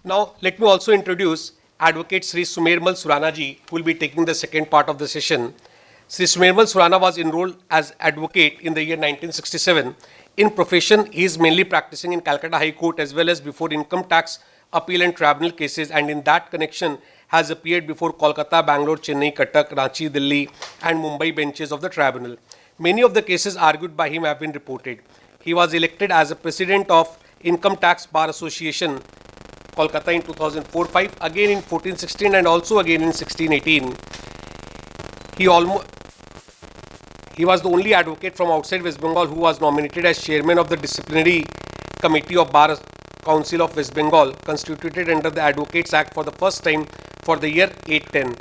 Now, let me also introduce Advocate Sri Sumermal Surana ji, who will be taking the second part of the session. Sri Sumermal Surana was enrolled as advocate in the year 1967. In profession, he is mainly practicing in Calcutta High Court as well as before income tax, appeal and tribunal cases, and in that connection has appeared before Kolkata, Bangalore, Chennai, Cuttack, Ranchi, Delhi and Mumbai benches of the tribunal. Many of the cases argued by him have been reported. He was elected as a president of Income Tax Bar Association, Kolkata in 2004-05, again in 14-16 and also again in 16-18. He was the only advocate from outside West Bengal who was nominated as chairman of the Disciplinary Committee of Bar Council of West Bengal, constituted under the Advocates Act for the first time for the year 810.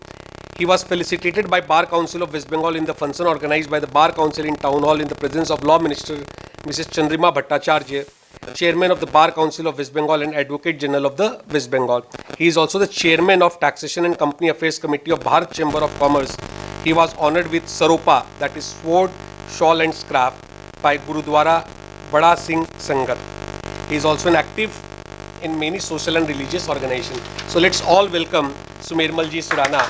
He was felicitated by Bar Council of West Bengal in the function organized by the Bar Council in Town Hall in the presence of Law Minister Mrs. Chandrima Bhattacharya, Chairman of the Bar Council of West Bengal and Advocate General of the West Bengal. He is also the Chairman of Taxation and Company Affairs Committee of Bharat Chamber of Commerce. He was honoured with Saropa, that is sword, shawl and scarf, by Gurudwara Bada Singh Sangat. He is also an active in many social and religious organizations. So let's all welcome Sumermal ji Surana.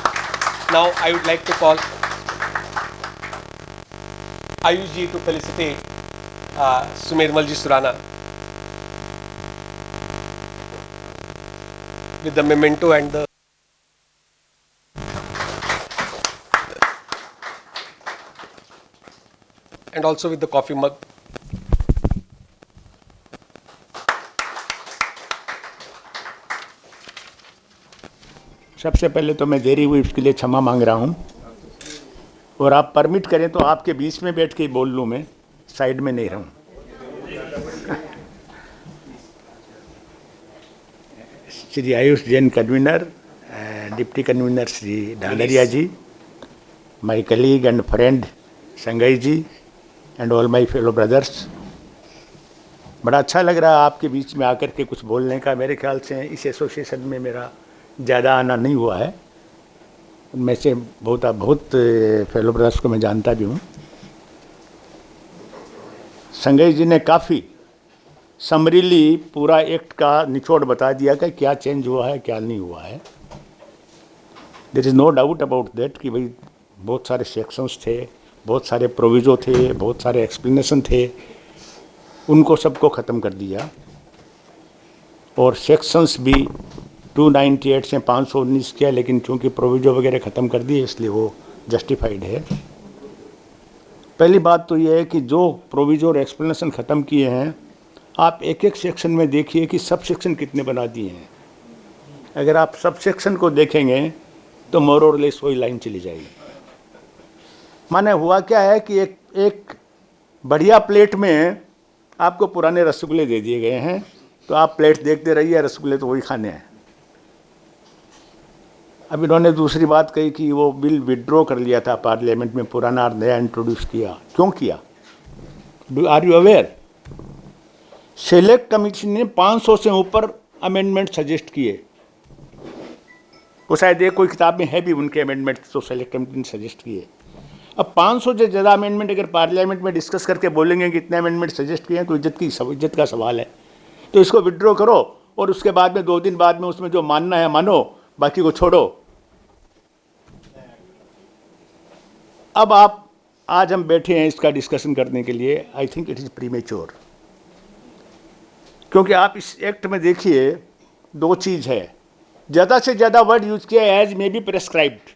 Now I would like to call Ayush ji to felicitate Sumermal ji Surana with the memento and also with the coffee mug. सबसे पहले तो मैं देरी हुई उसके लिए क्षमा मांग रहा हूं और आप परमिट करें तो आपके बीच में बैठ के बोल लूं, मैं साइड में नहीं रहूं। Shri Ayush Jain convener, deputy convener Shri Dalaria ji, my colleague and friend Sangai ji and all my fellow brothers, बड़ा अच्छा लग रहा है आपके बीच में आकर के कुछ बोलने का। मेरे ख्याल से इस एसोसिएशन में मेरा ज़्यादा आना नहीं हुआ है, उनमें से बहुत फेलो ब्रदर्स को मैं जानता भी हूँ। संगई जी ने काफ़ी समरीली पूरा एक्ट का निचोड़ बता दिया कि क्या चेंज हुआ है क्या नहीं हुआ है। There is no doubt about that कि भाई बहुत सारे सेक्शंस थे, बहुत सारे प्रोविजो थे, बहुत सारे एक्सप्लेनेशन थे, उनको सबको ख़त्म कर दिया और सेक्शंस भी 298 से 519 किया, लेकिन चूँकि प्रोविजो वगैरह ख़त्म कर दिए इसलिए वो जस्टिफाइड है। पहली बात तो ये है कि जो प्रोविजो और एक्सप्लेनेशन ख़त्म किए हैं, आप एक एक सेक्शन में देखिए कि सब सेक्शन कितने बना दिए हैं। अगर आप सब सेक्शन को देखेंगे तो मोर और लेस वही लाइन चली जाएगी। माने हुआ क्या है कि एक बढ़िया प्लेट में आपको पुराने रसगुल्ले दे दिए गए हैं, तो आप प्लेट देखते रहिए, रसगुल्ले तो वही खाने हैं। अब इन्होंने दूसरी बात कही कि वो बिल विड्रॉ कर लिया था पार्लियामेंट में, पुराना और नया इंट्रोड्यूस किया। क्यों किया? Are you aware? Select commission ने 500 से ऊपर अमेंडमेंट सजेस्ट किए, वो शायद एक कोई किताब में है भी उनके अमेंडमेंट तो सेलेक्ट कमेटी ने सजेस्ट किए। अब 500 से ज़्यादा अमेंडमेंट अगर पार्लियामेंट में डिस्कस करके बोलेंगे कि इतने अमेंडमेंट सजेस्ट किए हैं तो इज्जत का सवाल है। तो इसको विड्रॉ करो और उसके बाद में 2 दिन बाद में उसमें जो मानना है मानो, बाकी को छोड़ो। अब आज हम बैठे हैं इसका डिस्कशन करने के लिए। I think it is premature, क्योंकि आप इस एक्ट में देखिए 2 चीज़ है। ज़्यादा से ज़्यादा वर्ड यूज किया है as may be prescribed.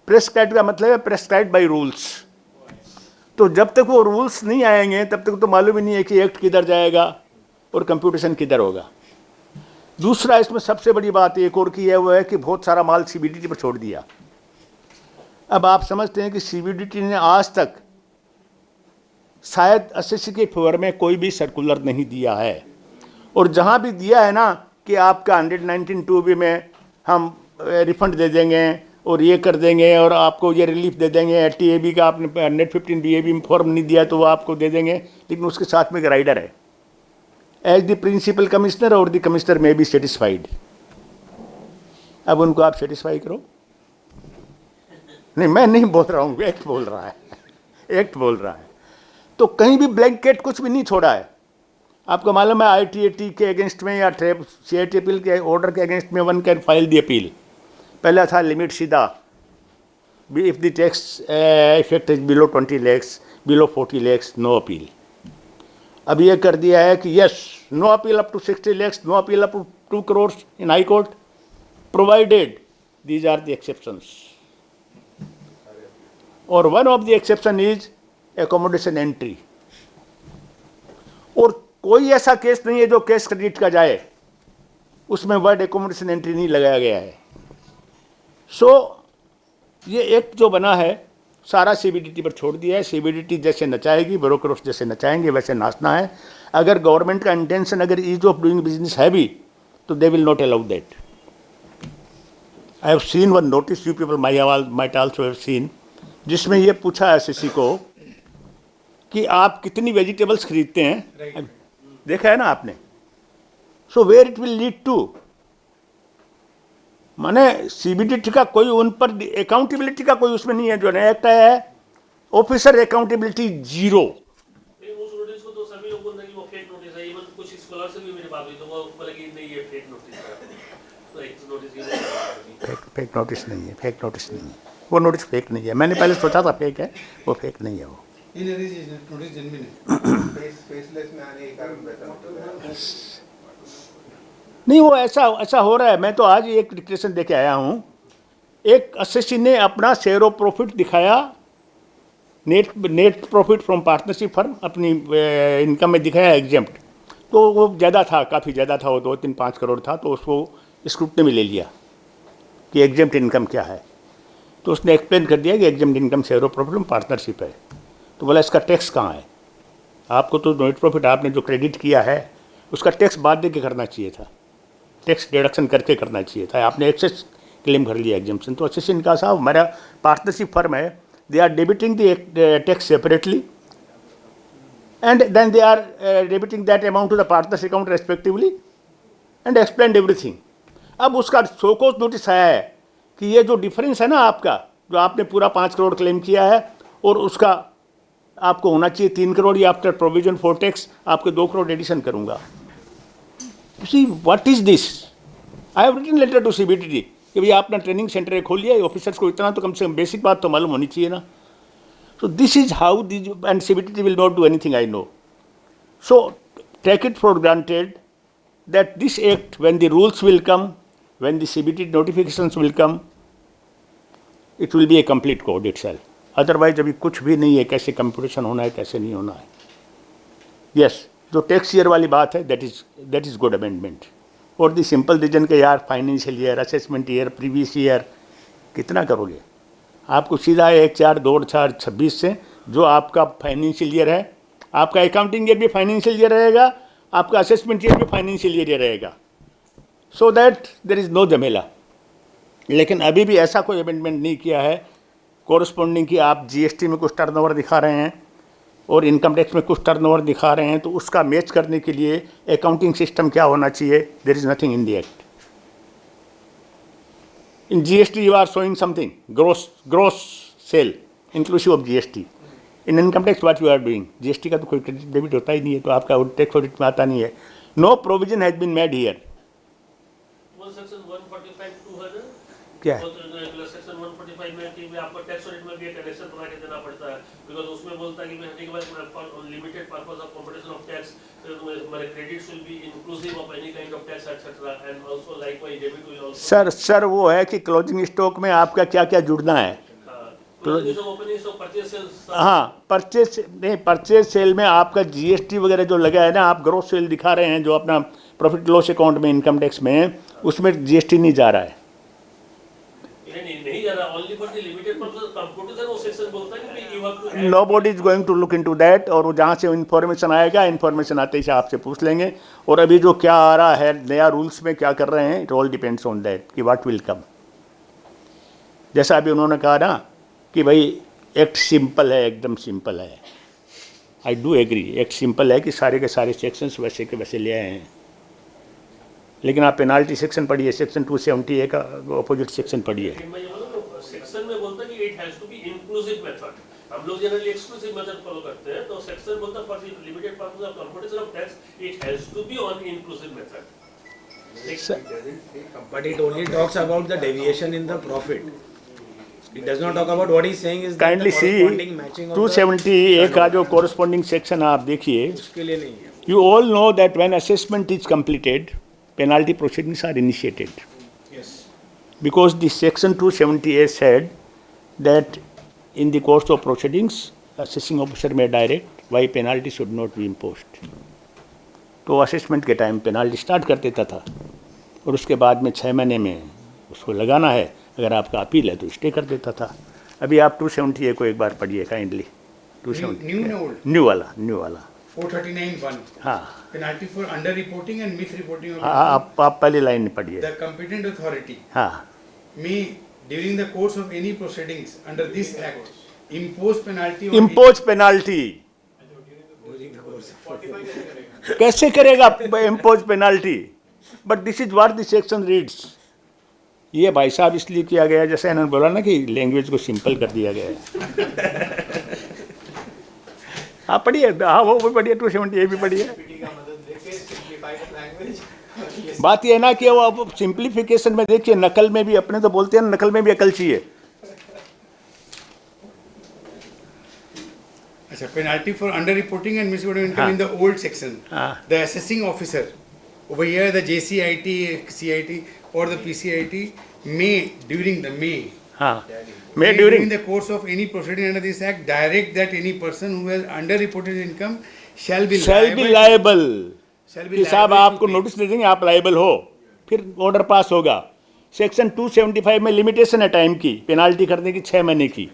Prescribed का मतलब है प्रेस्क्राइब्ड बाय रूल्स। तो जब तक वो रूल्स नहीं आएंगे तब तक तो मालूम ही नहीं है कि एक्ट किधर जाएगा और कंप्यूटेशन किधर होगा। दूसरा इसमें सबसे बड़ी बात एक और की है, वो है कि बहुत सारा माल सीबीडीटी पर छोड़ दिया। अब आप समझते हैं कि सीबीडीटी ने आज तक शायद एसएससी के फेवर में कोई भी सर्कुलर नहीं दिया है, और जहां भी दिया है ना कि आपका 119(2) में हम रिफंड दे देंगे और ये कर देंगे और आपको ये रिलीफ दे देंगे, टीएबी का आपने 115 बीएबी में फॉर्म नहीं दिया तो वो आपको दे देंगे, लेकिन उसके साथ में एक राइडर है, एज द प्रिंसिपल कमिश्नर और द कमिश्नर में बी सेटिस्फाइड। अब उनको आप सेटिस्फाई करो। नहीं, मैं नहीं बोल रहा हूँ, एक्ट बोल रहा है, एक्ट बोल रहा है। तो कहीं भी ब्लैंकेट कुछ भी नहीं छोड़ा है। आपको मालूम है ITAT के अगेंस्ट में या CITPL के ऑर्डर के अगेंस्ट में one can file the appeal. पहला था लिमिट सीधा, if the tax effect is below 20 lakhs, below 40 lakhs, no appeal. अब ये कर दिया है कि yes, no appeal up to 60 lakhs, no appeal up to 2 crores in high court, provided these are the exceptions. और one of the exception is accommodation entry. और कोई ऐसा केस नहीं है जो केस क्रेडिट का जाए उसमें वर्ड एकोमोडेशन एंट्री नहीं लगाया गया है। सो ये एक्ट जो बना है सारा CBDT पर छोड़ दिया है। CBDT जैसे नचाएगी, ब्रोकर्स जैसे नचाएंगे वैसे नाचना है। अगर गवर्नमेंट का इंटेंशन अगर ईज ऑफ डूइंग बिजनेस है भी तो दे will not allow that. I have seen one notice, you people might also have seen, जिसमें ये पूछा SSC को कि आप कितनी वेजिटेबल्स खरीदते हैं, देखा है ना आपने। So where it will lead to, माने CBDT का कोई उन पर अकाउंटेबिलिटी का कोई उसमें नहीं है। जो नया एक्ट है ऑफिसर अकाउंटेबिलिटी जीरो। उस नोटिस को तो सभी लोगों ने वो फेक नोटिस है, इवन कुछ स्कॉलर से भी मेरी बात हुई तो वो बोले कि नहीं ये फेक नोटिस है। तो एक नोटिस की फेक नोटिस नहीं है, फेक नोटिस नहीं है, वो नोटिस फेक नहीं है। मैंने पहले सोचा था फेक है, वो फेक नहीं है। वो नोटिस जेन्युइन है, फेसलेस में आने के कारण बेहतर नहीं, वो ऐसा हो रहा है। मैं तो आज ही एक डिक्लेरेशन देके आया हूँ। एक SSC ने अपना शेयर ऑफ प्रॉफिट दिखाया, net profit from partnership firm अपनी इनकम में दिखाया एग्जेम्प्ट, तो वो ज़्यादा था, काफ़ी ज़्यादा था, वो 2-3-5 करोड़ था। तो उसको स्क्रूटनी में ले लिया कि एग्जेम्प्ट इनकम क्या है। तो उसने एक्सप्लेन कर दिया कि exempt income share of profit from partnership है। तो बोला इसका टैक्स कहाँ है? आपको तो नेट प्रॉफिट आपने जो क्रेडिट किया है उसका टैक्स बाद दे के करना चाहिए था, टैक्स डिडक्शन करके करना चाहिए था। आपने एक्सेस क्लेम कर लिया एग्जेम्पशन। तो SSC ने कहा साहब हमारा पार्टनरशिप फर्म है, they are debiting the tax separately and then they are debiting that amount to the partners account respectively and explain everything. अब उसका शोकॉज नोटिस आया है कि ये जो डिफरेंस है ना आपका, जो आपने पूरा 5 करोड़ क्लेम किया है और उसका आपको होना चाहिए 3 करोड़, या आफ्टर प्रोविजन फॉर टैक्स आपके 2 करोड़ एडिशन करूंगा। See what is this? I have written letter to CBDT कि भैया अपना ट्रेनिंग सेंटर खोल लिया, ऑफिसर्स को इतना तो कम से कम बेसिक बात तो मालूम होनी चाहिए ना। So this is how this, and CBDT will not do anything, I know. So take it for granted that this act, when the rules will come, when the CBDT notifications will come, it will be a complete code itself. Otherwise अभी कुछ भी नहीं है, कैसे computation होना है कैसे नहीं होना है। यस, जो टैक्स ईयर वाली बात है दैट इज गुड अमेंडमेंट। और दी सिंपल रीजन के यार financial year, assessment year, previous year कितना करोगे? आपको सीधा 1/4/2026 से जो आपका फाइनेंशियल ईयर है, आपका अकाउंटिंग ईयर भी फाइनेंशियल ईयर रहेगा, आपका असेसमेंट ईयर भी फाइनेंशियल ईयर रहेगा, so that there is no झमेला। लेकिन अभी भी ऐसा कोई अमेंडमेंट नहीं किया है कोरस्पॉन्डिंग कि आप GST में कुछ टर्नओवर दिखा रहे हैं और इनकम टैक्स में कुछ टर्नओवर दिखा रहे हैं, तो उसका मैच करने के लिए अकाउंटिंग सिस्टम क्या होना चाहिए? There is nothing in the act. In GST you are showing something, gross sale inclusive of GST। In income tax what you are doing? GST का तो कोई क्रेडिट डेबिट होता ही नहीं है, तो आपका टैक्स ऑडिट में आता नहीं है। No provision has been made here. वो सेक्शन 145(2) है ना, क्या वो तो रेगुलर सेक्शन 145 में कि आपको टैक्स ऑडिट में भी एक कनेक्शन बना के देना पड़ता है, बिकॉज उसमें बोलता है कि मैं के बाद limited purpose of competition of tax मेरे credits will be inclusive of any kind of tax etcetera and also likewise debit will also. Sir वो है कि क्लोजिंग स्टॉक में आपका क्या क्या जुड़ना है। हाँ, परचेज सेल में आपका GST वगैरह जो लगा है ना, आप ग्रोस सेल दिखा रहे हैं जो अपना प्रॉफिट लॉस अकाउंट में इनकम टैक्स में, उसमें GST नहीं जा रहा है। नहीं जा रहा, only for the limited purpose computer वो सेक्शन बोलता है कि you have to nobody is going to look into that. और जहाँ से इन्फॉर्मेशन आएगा, इन्फॉर्मेशन आते ही आपसे पूछ लेंगे। और अभी जो क्या आ रहा है नया रूल्स में क्या कर रहे हैं, it all depends on that कि व्हाट विल कम। जैसा अभी उन्होंने कहा ना कि भाई एक्ट सिंपल है, एकदम सिंपल है। I do agree, act simple है कि सारे के सारे सेक्शंस वैसे के वैसे ले आए हैं, लेकिन आप पेनाल्टी सेक्शन पढ़िए, सेक्शन 270A का अपोजिट सेक्शन पढ़िए। सेक्शन में बोलता है कि it has to be inclusive method. हम लोग जनरली एक्सक्लूसिव मेथड फॉलो करते हैं, तो सेक्शन बोलता है for the limited purpose of computation of tax it has to be on inclusive method. But it only talks about the deviation in the profit. It does not talk about what he's saying is that kindly the see corresponding matching of the 270A का जो corresponding section आप देखिए, उसके लिए नहीं है. you all know that when assessment is completed, penalty proceedings are initiated. Yes. Because the section 270A said that in the course of proceedings, assessing officer may direct why penalty should not be imposed. तो assessment के time penalty start कर देता था और उसके बाद में 6 महीने में उसको लगाना है, अगर आपका अपील है तो स्टे कर देता था. अभी आप 270A को एक बार पढ़िए kindly. 270 New and old. New वाला 439(1). हाँ Penalty for under reporting and misreporting of. हाँ, आप पहली लाइन पढ़िए. The competent authority हाँ may, during the course of any proceedings under this act, impose penalty on impose penalty कैसे करेगा impose penalty? But this is what the section reads. ये भाई साहब इसलिए किया गया, जैसे इन्होंने बोला ना कि लैंग्वेज को सिंपल कर दिया गया है. हाँ पढ़िए, हाँ वो भी पढ़िए, 270A भी पढ़िए. बात ये है ना कि वो अब सिंप्लीफिकेशन में देखिए, नकल में भी अपने तो बोलते हैं ना, नकल में भी अकल चाहिए. अच्छा, penalty for under reporting and misreporting of income in the old section. The assessing officer over here, the JCIT, CIT or the PCIT may हाँ may मैं during the course of any proceeding under this act direct that any person who has underreported income shall be liable shall be कि साहब liable to आपको pay. Notice दे देंगे, आप liable हो, फिर order pass होगा. सेक्शन 275 में लिमिटेशन है टाइम की, पेनाल्टी करने की 6 महीने की.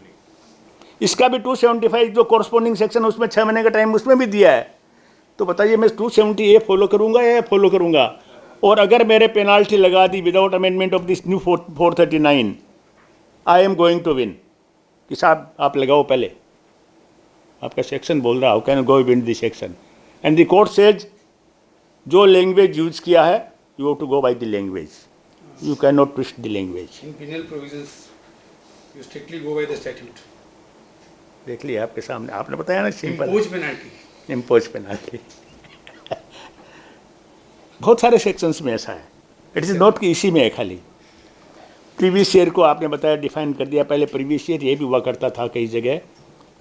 इसका भी 275 जो कोरस्पॉन्डिंग सेक्शन है उसमें 6 महीने का टाइम उसमें भी दिया है. तो बताइए मैं 270A फॉलो करूंगा या फॉलो करूंगा? और अगर मेरे पेनाल्टी लगा दी without amendment of this new 439, I am going to win. कि साहब आप लगाओ पहले, आपका सेक्शन बोल रहा, how can go win this section? And the court says जो लैंग्वेज यूज किया है, you have to go by the language, you can not twist the language. In penal provisions, you strictly go by the statute. देख लिया आपके सामने, आपने बताया ना simple. Impose penalty. Impose penalty. बहुत सारे सेक्शंस में ऐसा है. इट इज़ नॉट कि इसी में है खाली. प्रीवियस ईयर को आपने बताया, डिफाइन कर दिया. पहले प्रीवियस ईयर ये भी हुआ करता था कई जगह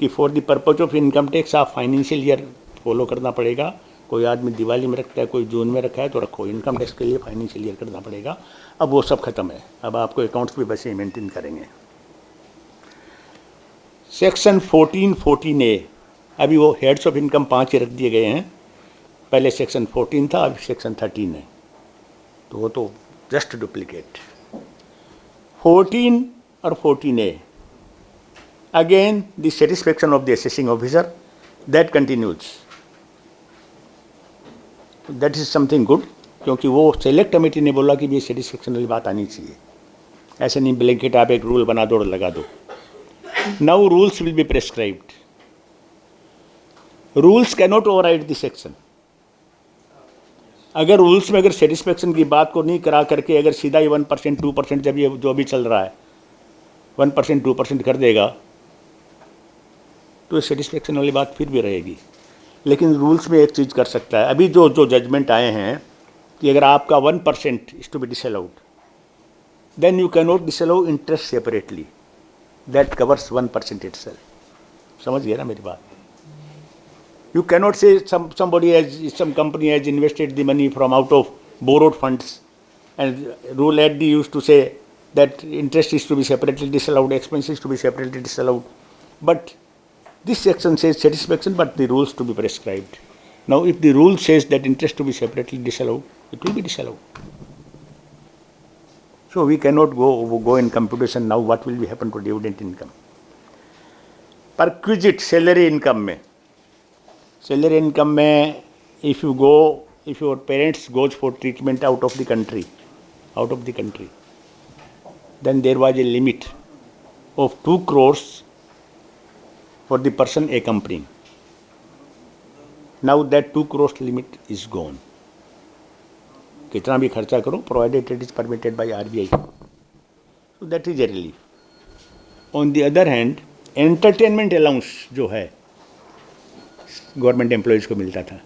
कि for the purpose of income tax आप फाइनेंशियल ईयर फॉलो करना पड़ेगा. कोई आदमी दिवाली में रखता है, कोई जून में रखा है, तो रखो. इनकम टैक्स के लिए फाइनेंशियल ईयर करना पड़ेगा. अब वो सब खत्म है. अब आपको अकाउंट्स भी बस मेंटेन करेंगे. सेक्शन 14A, अभी वो हेड्स ऑफ इनकम 5 ही रख दिए गए हैं. पहले सेक्शन 14 था, अभी सेक्शन 13 है. तो वो तो जस्ट डुप्लीकेट. 14 और 14A again the satisfaction of the assessing officer, that continues. That is something good, क्योंकि वो सेलेक्ट कमेटी ने बोला कि ये सेटिस्फेक्शन वाली बात आनी चाहिए. ऐसे नहीं ब्लैंकेट आप एक रूल बना दो और लगा दो. Now rules will be prescribed. Rules cannot override the section. अगर रूल्स में अगर सेटिस्फेक्शन की बात को नहीं करा करके अगर सीधा ही 1% 2% जब ये जो भी चल रहा है 1% 2% कर देगा, तो सेटिस्फेक्शन वाली बात फिर भी रहेगी. लेकिन रूल्स में एक चीज़ कर सकता है. अभी जो जजमेंट आए हैं कि अगर आपका 1% is to be disallowed, then you can not disallow interest separately. That covers 1% itself. समझ गए ना मेरी बात? You cannot say some company has invested the money from out of borrowed funds, and rule at the used to say that interest is to be separately disallowed, expenses to be separately disallowed. But this section says satisfaction, but the rules to be prescribed. Now, if the rule says that interest to be separately disallowed, it will be disallowed. So we cannot go in computation now. What will be happen to dividend income? Perquisite salary income में. Salary income में if your parents goes for treatment out of the country, then there was a limit of 2 crores for the person accompanying. Now that 2 crores limit is gone. कितना भी खर्चा करो, provided it is permitted by RBI. So that is a relief. On the other hand, entertainment allowance जो है government employees को मिलता था,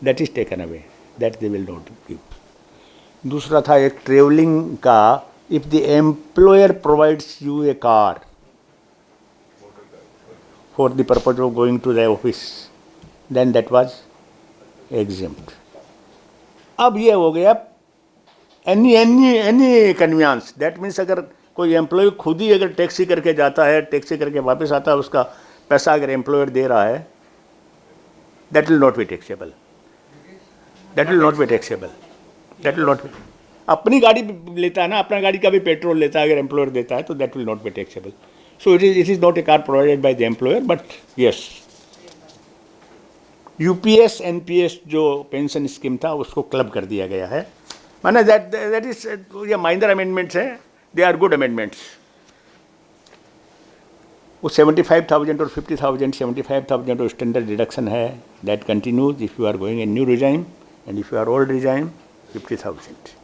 that is taken away, that they will not give. दूसरा था एक ट्रेवलिंग का, if the employer provides you a car for the purpose of going to the office, then that was exempt. अब ये हो गया एनी कन्वीनियंस, दैट मीन्स अगर कोई एम्प्लॉय खुद ही अगर टैक्सी करके जाता है, टैक्सी करके वापस आता है, उसका पैसा अगर एम्प्लॉयर दे रहा है, that will not be taxable, that will not be taxable, that will not B. अपनी गाड़ी लेता है ना, अपना गाड़ी का भी पेट्रोल लेता है, अगर एम्प्लॉयर देता है तो that will not be taxable. So it is not a car provided by the employer, but yes UPS NPS जो पेंशन स्कीम था उसको क्लब कर दिया गया है। माना दैट इज ये माइनर अमेंडमेंट्स हैं, दे आर गुड अमेंडमेंट्स। वो 75,000 और 50,000, 75,000 और स्टैंडर्ड डिडक्शन है, that continues if you are going in new regime, and if you are old regime 50,000।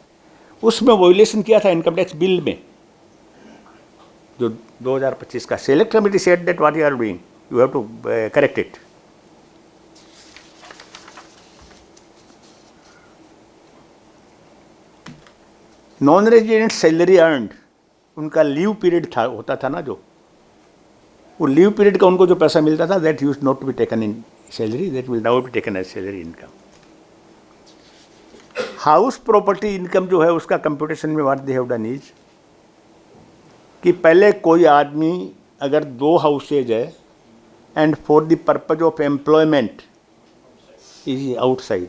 उसमें वोलेशन किया था इनकम टैक्स बिल में जो 2025 का। Select committee said that what you are doing, you have to correct it. Non resident salary earned, उनका leave period था, होता था ना, जो वो लीव पीरियड का उनको जो पैसा मिलता था, that use not to be taken in salary, that will now be taken as salary income. House property income जो है उसका कंप्यूटेशन में what they have done is कि पहले कोई आदमी अगर 2 हाउसेज है and for the purpose of employment is outside,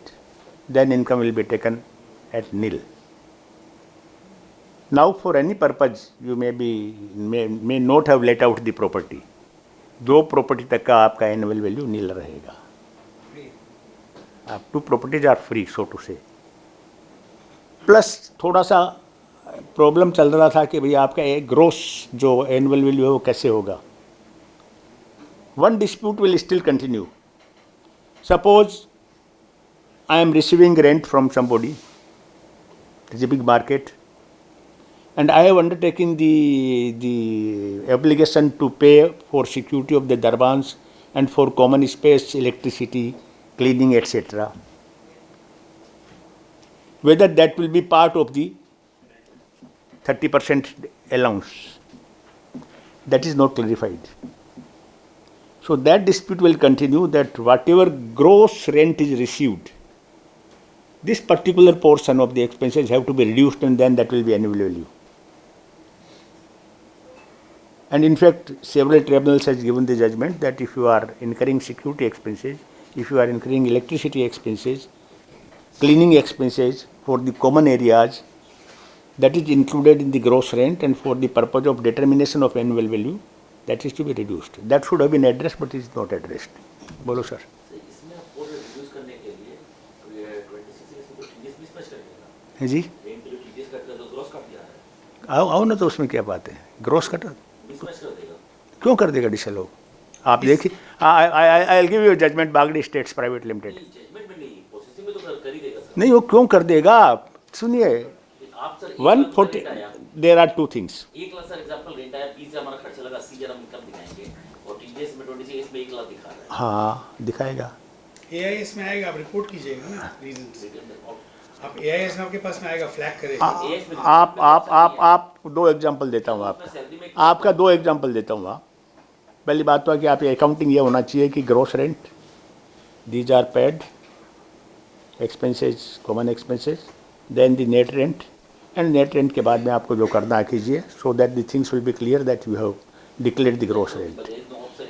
then income will be taken at nil. Now for any purpose you may not have let out the property, 2 property तक का आपका annual value nil रहेगा। आप 2 properties are free so to say. Plus थोड़ा सा problem चल रहा था कि भाई आपका एक ग्रोस जो एनुअल वैल्यू है वो कैसे होगा। One dispute will still continue. Suppose I am receiving rent from somebody, it is a big market, and I have undertaken the obligation to pay for security of the darbans and for common space, electricity, cleaning, etc. Whether that will be part of the 30% allowance, that is not clarified. So that dispute will continue, that whatever gross rent is received, this particular portion of the expenses have to be reduced, and then that will be annual value. And in fact, several tribunals has given the judgment that if you are incurring security expenses, if you are incurring electricity expenses, cleaning expenses for the common areas, that is included in the gross rent, and for the purpose of determination of annual value, that is to be reduced. That should have been addressed, but is not addressed. बोलो sir. इसमें आपको reduce करने के लिए 26 में तो TDS mismatch कर देगा। है जी, रेंट पे जो टीडीएस कट कर दो ग्रॉस काट दिया है। आओ ना, तो उसमें क्या बात है, ग्रोस कट मिसमैच कर देगा। क्यों कर देगा डिसल लोग? आप देखिए, I will give you judgement, Bagri estates private limited. Judgement में नहीं, प्रोसेसिंग में तो कर ही देगा सर। नहीं, वो क्यों कर देगा? सुनिए, आप सर 140, देर आर 2 थिंग्स। 1 लाख सर एग्जांपल रेंट आया, 20 हमारा खर्चा लगा, 80,000 हम इनकम दिखाएंगे और टीडीएस में 26 में 1 लाख दिखा रहा है। हाँ, दिखाएगा। AIS में आएगा, आप रिपोर्ट कीजिएगा ना रीजन। आप AIS में आपके पास में आएगा, फ्लैग करेगा। आप 2 एग्जांपल देता हूँ आपका 2 एग्जांपल देता हूँ। पहली बात तो है कि आप ये अकाउंटिंग ये होना चाहिए कि gross rent, these are paid expenses, common expenses, then the net rent, and net rent के बाद में आपको जो करना है कीजिए, so that the things will be clear that you have declared the gross rent.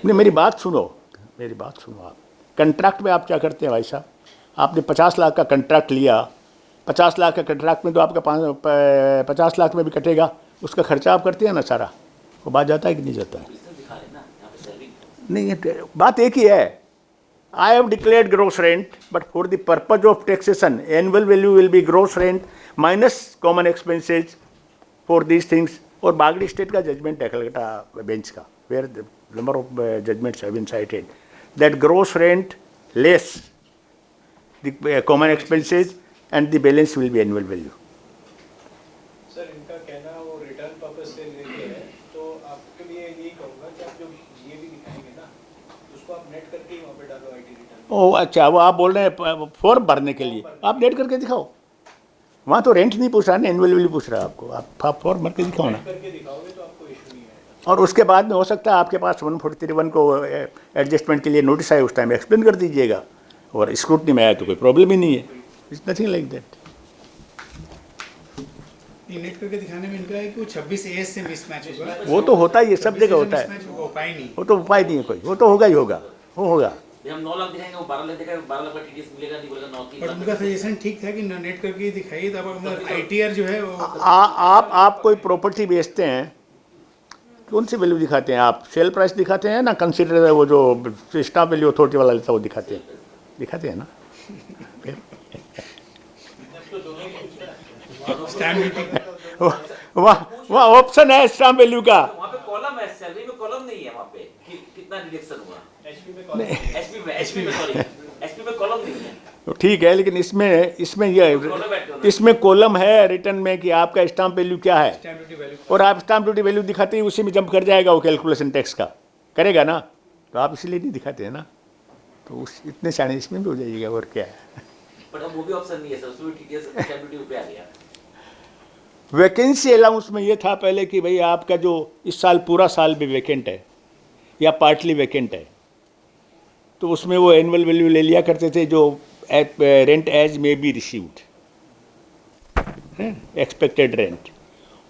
नहीं, मेरी बात सुनो आप। कंट्रैक्ट में आप क्या करते हैं भाई साहब? आपने 50 लाख का कंट्रैक्ट लिया, 50 लाख का कंट्रैक्ट में तो आपका 50 लाख में भी कटेगा, उसका खर्चा आप करते हैं ना सारा, वो बात जाता है कि नहीं जाता है? नहीं, बात एक ही है। I have declared gross rent, but for the purpose of taxation annual value will be gross rent minus common expenses for these things. और बागड़ी स्टेट का जजमेंट है कलकत्ता बेंच का, where the number of judgements have been cited, that gross rent less the common expenses and the balance will be annual value. Sir इनका कहना वो return purpose से लेके है, तो आपके लिए यही कहूँगा कि आप जो जीएबी दिखाएंगे ना, उसको आप नेट करके ही वहाँ पे डालो आईटी रिटर्न। ओ अच्छा, वो आप बोल रहे हैं फॉर्म भरने के लिए, आप डेट करके दिखाओ। वहाँ तो रेंट नहीं पूछ रहा ना, एनुअल वैल्यू पूछ रहा है आपको। आप फॉर्म भर के दिखाओ ना, करके दिखाओगे तो आपको इशू नहीं आएगा। और उसके बाद में हो सकता है आपके पास 143(1) को एडजस्टमेंट के लिए नोटिस आए, उस टाइम एक्सप्लेन कर दीजिएगा, और स्क्रूटनी में आया तो कोई प्रॉब्लम ही नहीं है। It's nothing like that. ये नेट करके दिखाने में इनका है कि वो 26 एएस से मिसमैच होगा। वो तो होता ही है, सब जगह होता है, मिसमैच होगा, उपाय नहीं। वो तो उपाय नहीं है कोई, वो तो होगा ही होगा, वो होगा। हम 9 लाख दिखाएंगे, वो 12 लाख दिखाएगा, 12 लाख का टीडीएस मिलेगा, नहीं बोलेगा 9 3 और लाख। उनका सजेशन ठीक था कि नेट करके ही दिखाइए, तब अगर आईटीआर जो है वो आप कोई प्रॉपर्टी बेचते हैं, कौन सी वैल्यू दिखाते हैं आप? सेल प्राइस दिखाते हैं ना, कंसीडर वो जो स्टाम्प वैल्यू अथॉरिटी वाला लेता है वो दिखाते हैं ना। स्टैम्प ड्यूटी वहाँ ऑप्शन है स्टाम्प वैल्यू का। वहाँ पे कॉलम है, सैलरी में कॉलम नहीं है वहाँ पे कितना डिडक्शन हुआ। एचपी में सॉरी, एचपी में कॉलम नहीं है। तो ठीक है, लेकिन इसमें कॉलम है रिटर्न में कि आपका स्टाम्प वैल्यू क्या है, स्टैम्प ड्यूटी वैल्यू। और आप स्टाम्प ड्यूटी वैल्यू दिखाते ही उसी में जंप कर जाएगा वो कैलकुलेशन टैक्स का, करेगा ना। तो आप इसीलिए नहीं दिखाते हैं ना, तो इतने सारे इसमें भी हो जाइएगा, और क्या है। बट अब वो भी ऑप्शन नहीं है सर, उसमें टीडीएस स्टैम्प ड्यूटी पे आ गया। वैकेंसी अलाउंस में ये था पहले कि भाई आपका जो इस साल पूरा साल भी वैकेंट है या पार्टली वैकेंट है, तो उसमें वो एनुअल वैल्यू ले लिया करते थे, जो rent as may be received, expected rent,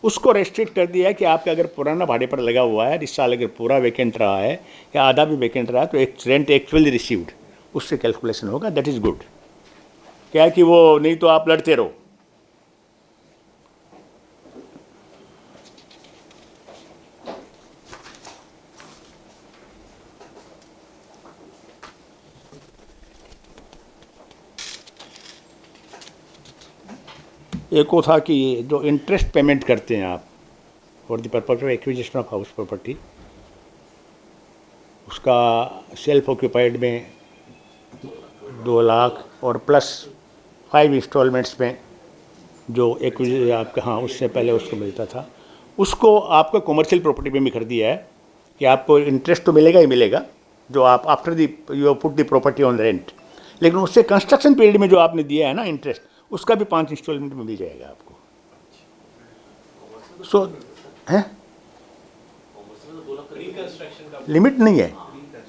उसको रेस्ट्रिक्ट कर दिया है कि आपका अगर पुराना भाड़े पर लगा हुआ है, इस साल अगर पूरा वैकेंट रहा है या आधा भी वैकेंट रहा है, तो एक रेंट एक्चुअली रिसीव्ड उससे कैलकुलेशन होगा। That is good. क्या है कि वो नहीं तो आप लड़ते रहो। एक वो था कि जो इंटरेस्ट पेमेंट करते हैं आप for the purpose of acquisition of house property, उसका सेल्फ ऑक्यूपाइड में 2 लाख और प्लस 5 इंस्टॉलमेंट्स में जो एक्विजिशन आपका, हाँ, उससे पहले उसको मिलता था, उसको आपको कमर्शियल प्रॉपर्टी में भी कर दिया है कि आपको इंटरेस्ट तो मिलेगा ही मिलेगा, जो आप after the you put the property on rent, लेकिन उससे कंस्ट्रक्शन पीरियड में जो आपने दिया है ना इंटरेस्ट, उसका भी 5 इंस्टॉलमेंट में मिल जाएगा आपको। सो है, लिमिट नहीं है,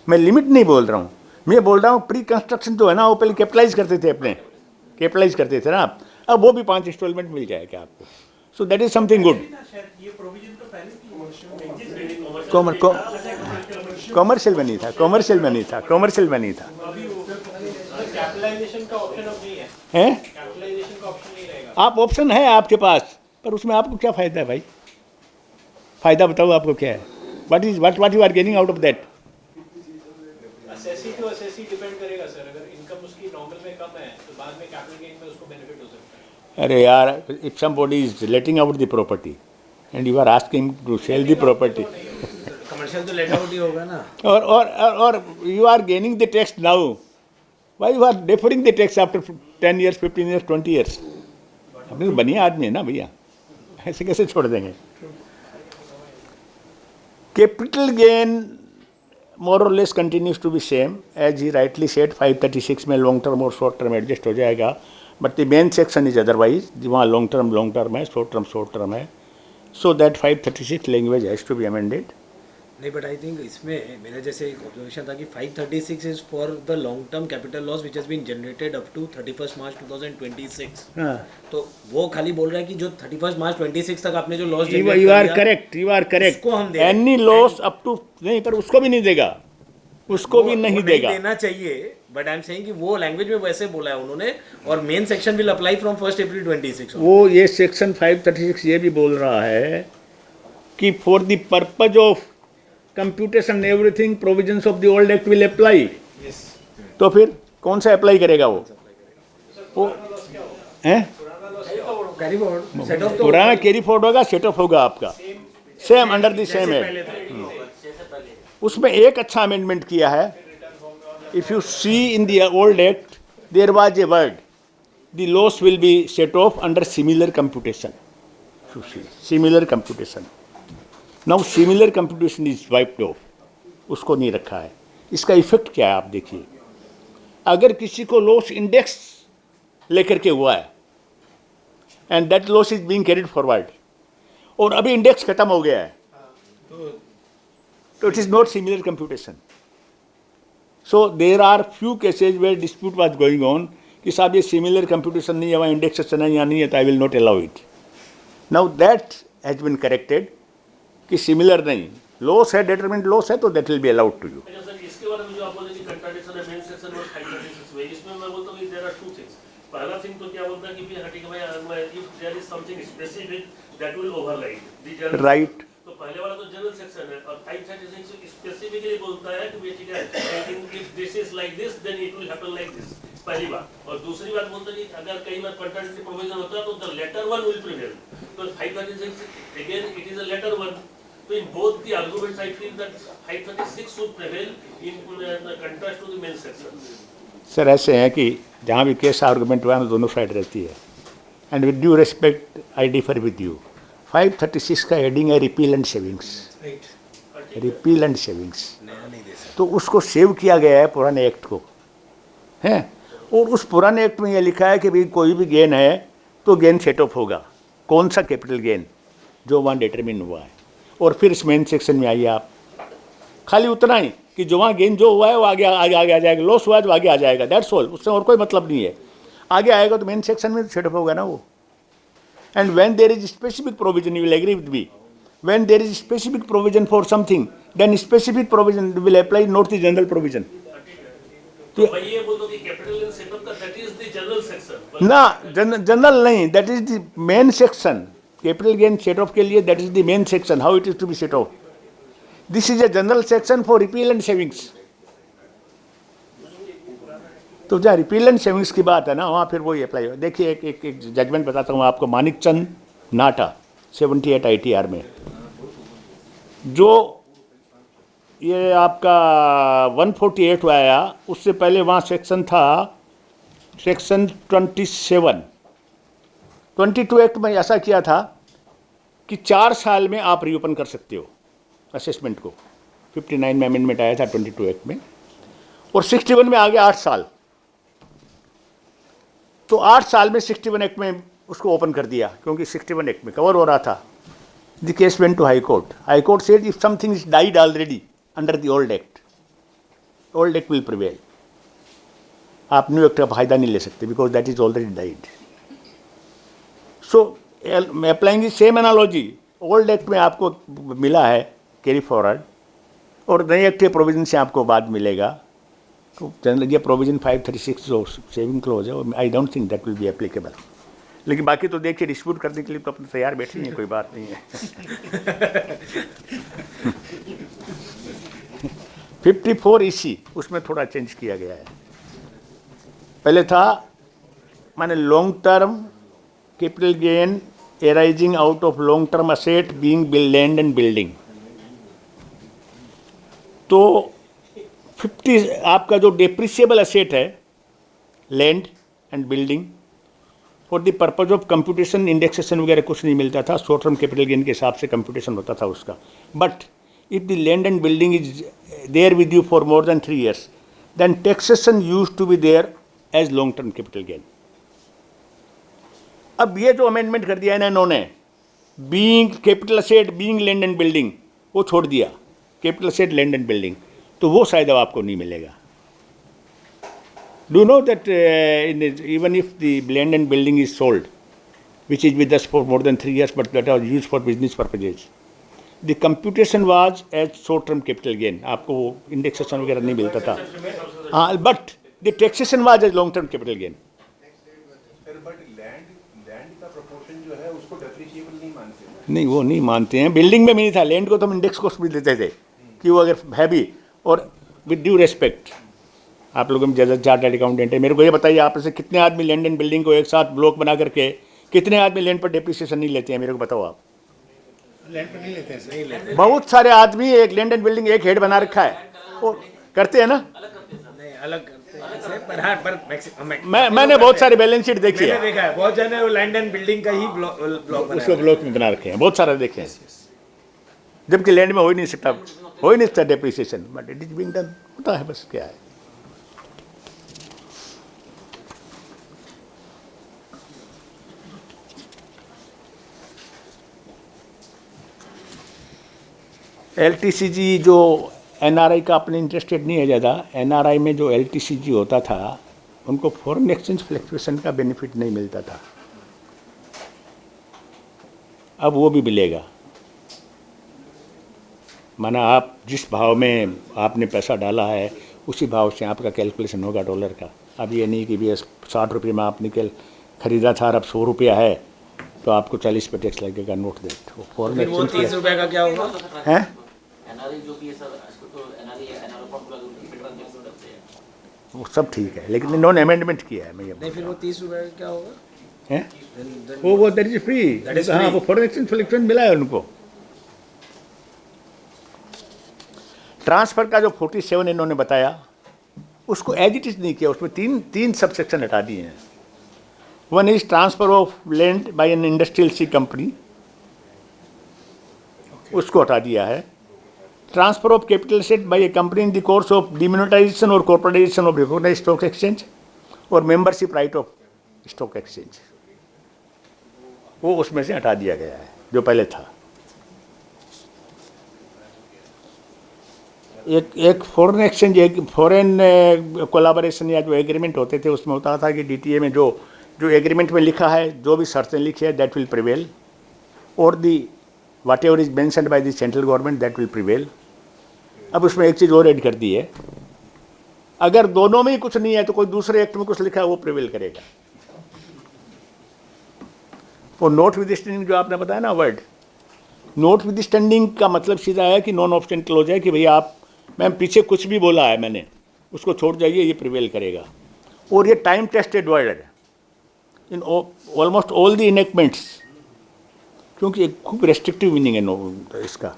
मैं लिमिट नहीं बोल रहा हूँ, मैं बोल रहा हूँ प्री कंस्ट्रक्शन जो है ना, वो पहले कैपिटलाइज करते थे, अपने कैपिटलाइज करते थे ना आप, अब वो भी 5 इंस्टॉलमेंट मिल जाएगा आपको। So that is something good. Commercial में नहीं था, कॉमर्शियल में नहीं था, कॉमर्शियल में नहीं था। कैपिटलाइजेशन का ऑप्शन अब नहीं है, हैं? कैपिटलाइजेशन का ऑप्शन नहीं रहेगा। आप ऑप्शन है आपके पास, पर उसमें आपको क्या फ़ायदा है भाई? फ़ायदा बताओ आपको क्या है? What you are gaining out of that? Assessee to assessee depend करेगा सर, अगर इनकम उसकी नॉर्मल में कम है तो बाद में कैपिटल गेन में उसको बेनिफिट हो सकता है। अरे यार, if somebody is letting out the property and you are asking to sell the property, commercial तो लेट आउट ही होगा ना। और you are gaining the tax now, why you are differing the tax after 10 years, 15 years, 20 years? अपने तो बढ़िया आदमी है ना भैया, ऐसे कैसे छोड़ देंगे? कैपिटल गेन मोर और less continues to be same as he rightly said. 536 में लॉन्ग टर्म और शॉर्ट टर्म एडजस्ट हो जाएगा, but the main section is otherwise, वहाँ लॉन्ग टर्म है, शॉर्ट टर्म है। So that 536 language has to be amended. नहीं, but I think इसमें मेरा जैसे एक ऑब्जर्वेशन था कि 536 is for the long term capital loss which has been generated up to 31 मार्च 2026। हाँ, तो वो खाली बोल रहा है कि जो 31 मार्च 26 तक आपने जो loss you are correct, you are correct. उसको हम दे रहे हैं। एनी लॉस अप टू नहीं, पर उसको भी नहीं देगा, उसको भी नहीं देगा। देना चाहिए, बट आई एम सेइंग कि वो लैंग्वेज में वैसे बोला है उन्होंने, और main section will apply from 1 अप्रैल 26। वो ये सेक्शन 536 ये भी बोल रहा है कि for the purpose of computation everything provisions of the old act will apply. तो फिर कौन सा अप्लाई करेगा वो हैं? कैरी फॉरवर्ड सेट ऑफ पुराना कैरी फॉरवर्ड होगा, सेट ऑफ होगा आपका same under the same act. उसमें एक अच्छा अमेंडमेंट किया है। If you see in the old act there was a word the loss will be set off under similar computation. to see similar computation. Now similar computation is wiped off, उसको नहीं रखा है. इसका effect क्या है आप देखिए. अगर किसी को लॉस इंडेक्स लेकर के हुआ है and that loss is being carried forward और अभी इंडेक्स खत्म हो गया है तो it is not similar computation. So there are few cases where dispute was going on कि साहब ये सिमिलर कंप्यूटेशन नहीं है, वहाँ इंडेक्सेशन है या नहीं है, तो I will not allow it. Now that has been corrected कि सिमिलर नहीं, लॉस है, डिटरमिनेंट लॉस है, तो that will be allowed to you. अच्छा सर, इसके बारे में जो आप बोले कि कंट्राडिक्शन है मेन सेक्शन और 536 में, इसमें मैं बोलता हूँ कि देयर आर टू थिंग्स. पहला थिंग तो क्या बोलता है कि भी हटी भाई if there is something specific that will override the general. Right. तो पहले वाला तो जनरल सेक्शन है और 536 स्पेसिफिकली बोलता है कि ठीक है if this is like this then it will happen like this. पहली बात. और दूसरी बात बोलता है कि अगर कई बार कंट्राडिक्टरी प्रोविजन होता है तो the latter one will prevail. तो 536 again it is a latter one. So in both the arguments, I feel that 536 should prevail in contrast to the main section. Sir ऐसे हैं कि जहाँ भी केस आर्गूमेंट हुआ है दोनों साइड रहती है and with due respect I differ with you. 536 का हेडिंग है repeal and savings. Repeal and savings तो उसको सेव किया गया है पुराने एक्ट को हैं और उस पुराने एक्ट में ये लिखा है कि भाई कोई भी गेन है तो गेन सेट ऑफ होगा. कौन सा कैपिटल गेन जो वहाँ डिटरमिन हुआ है. और फिर इस मेन सेक्शन में आइए आप, खाली उतना ही कि जो वहाँ गेन जो हुआ है वो आगे आगे आगे आ जाएगा, लॉस हुआ है तो आगे आ जाएगा, दैट्स ऑल. उससे और कोई मतलब नहीं है. आगे आएगा तो मेन सेक्शन में सेटअप होगा ना वो. And when there is specific provision, you will agree with me, when there is specific provision for something then specific provision will apply, not the general provision. तो भाई ये बोल दो कि कैपिटल गेन सेटअप का that is the general section ना, general नहीं, that is the main section. Capital gain set off के लिए that is the main section, how it is to B set of. This is a general section for repeal and savings. तो जहाँ repeal and savings की बात है ना वहाँ फिर वही अप्लाई हो. देखिए एक जजमेंट बताता हूँ आपको, मानिक चंद नाटा 78 ITR में, जो ये आपका 148 आया, उससे पहले वहाँ सेक्शन था सेक्शन 22 एक्ट में ऐसा किया था कि 4 साल में आप रीओपन कर सकते हो असेसमेंट को. 59 में अमेंडमेंट आया था 22 एक्ट में और 61 में आ गया 8 साल. तो 8 साल में 61 एक्ट में उसको ओपन कर दिया क्योंकि 61 एक्ट में कवर हो रहा था. The case went to high court. High court said if something is died already under the old act will prevail. आप न्यू एक्ट का फायदा नहीं ले सकते because that is already died. So applying the same analogy, old act में आपको मिला है कैरी फॉरवर्ड और नए एक्ट के प्रोविजन से आपको बाद मिलेगा. तो जनरल ये प्रोविजन 536 जो सेविंग क्लोज है, I don't think that will be applicable. लेकिन बाकी तो देखिए डिस्प्यूट करने के लिए तो अपने तैयार बैठे हैं, कोई बात नहीं है. 54 EC उसमें थोड़ा चेंज किया गया है. पहले था माने long term capital gain arising out of long term asset being land and building. तो 50 आपका जो डेप्रिसिएबल असेट है land and building, for the purpose of computation indexation वगैरह कुछ नहीं मिलता था, शॉर्ट टर्म कैपिटल गेन के हिसाब से कंप्यूटेशन होता था उसका. But if the land and building is there with you for more than 3 years then taxation used to be there as long term capital gain. अब ये जो अमेंडमेंट कर दिया है ना इन्होंने, being capital asset being land and building, वो छोड़ दिया capital asset land and building, तो वो शायद अब आपको नहीं मिलेगा. Do know that even if the land and building is sold which is with us for more than 3 years but that was used for business purposes, the computation was as short term capital gain. आपको वो indexation वगैरह नहीं मिलता था. हाँ, but the taxation was as long term capital gain. नहीं, वो नहीं मानते हैं. बिल्डिंग में भी नहीं था, लैंड को तो हम इंडेक्स कॉस्ट भी देते थे कि वो अगर है भी. और विद ड्यू रेस्पेक्ट, आप लोगों में ज़्यादा चार्टर्ड अकाउंटेंट है, मेरे को ये बताइए आप से कितने आदमी लैंड एंड बिल्डिंग को एक साथ ब्लॉक बना करके, कितने आदमी लैंड पर डेप्रिसिएशन नहीं लेते हैं, मेरे को बताओ आप. लैंड पर नहीं लेते हैं, नहीं लेते. बहुत सारे आदमी एक लैंड एंड बिल्डिंग एक हेड बना रखा है, वो करते हैं ना. नहीं, अलग पर हाँ पर मैंने बहुत सारे बैलेंस शीट देखी मैंने है, देखा है बहुत जने वो लैंड एंड बिल्डिंग का ही ब्लॉक उसको ब्लॉक में बना रखे हैं, बहुत सारे देखे हैं, जबकि लैंड में हो ही नहीं सकता depreciation, but it is being done, होता है, बस क्या है। एलटीसीजी जो एनआरआई का अपने इंटरेस्टेड नहीं है ज़्यादा, एनआरआई में जो एलटीसीजी होता था उनको फॉरेन एक्सचेंज फ्लक्चुएशन का बेनिफिट नहीं मिलता था, अब वो भी मिलेगा। माना आप जिस भाव में आपने पैसा डाला है उसी भाव से आपका कैलकुलेशन होगा डॉलर का। अब ये नहीं कि भैया 60 रुपये में आप निकल खरीदा था और अब 100 रुपया है तो आपको 40 पे टैक्स लगेगा, नोट दैट। वो फॉरेन फिर वो 30 रुपए का क्या होगा? हैं, एनआरआई जो भी है सर, इसको तो एनआरआई एनआरओ पर ट्रांजैक्शन करते हैं। वो सब ठीक है, लेकिन इन्होंने अमेंडमेंट किया है, मैं ये नहीं फिर वो 30 रुपए का क्या होगा? हैं, Then- वो that is free, That is हाँ, free. वो फॉरेन एक्सचेंज फ्लक्चुएशन मिला है उनको। ट्रांसफर का जो 47 इन्होंने बताया उसको एज इट इज नहीं किया, उसमें तीन सबसेक्शन हटा दिए हैं। One is transfer of land by an industrial sick company, उसको हटा दिया है। Transfer of capital asset by a company in the course of demonetization और corporatization of recognized stock exchange और membership right of stock exchange, वो उसमें से हटा दिया गया है जो पहले था। एक फॉरेन एक्सचेंज, एक फॉरेन कोलाबोरेशन या जो एग्रीमेंट होते थे उसमें होता था कि डीटीए में जो एग्रीमेंट में लिखा है, जो भी शर्तें लिखी है, दैट विल प्रिवेल, और the whatever is mentioned by the central government that will prevail. अब उसमें एक चीज़ और ऐड कर दी है, अगर दोनों में ही कुछ नहीं है तो कोई दूसरे एक्ट में कुछ लिखा है वो प्रिवेल करेगा। वो नोट विद स्टैंडिंग जो आपने बताया ना वर्ड, नोट विद स्टैंडिंग का मतलब सीधा है कि नॉन ऑब्स्टेंट क्लोज है कि भैया आप, मैम पीछे कुछ भी बोला है मैंने उसको छोड़ जाइए, ये प्रिवेल करेगा। और ये टाइम टेस्टेड वर्ड है इन ऑलमोस्ट ऑल द इनेक्टमेंट्स, क्योंकि एक खूब रेस्ट्रिक्टिव मीनिंग है इसका।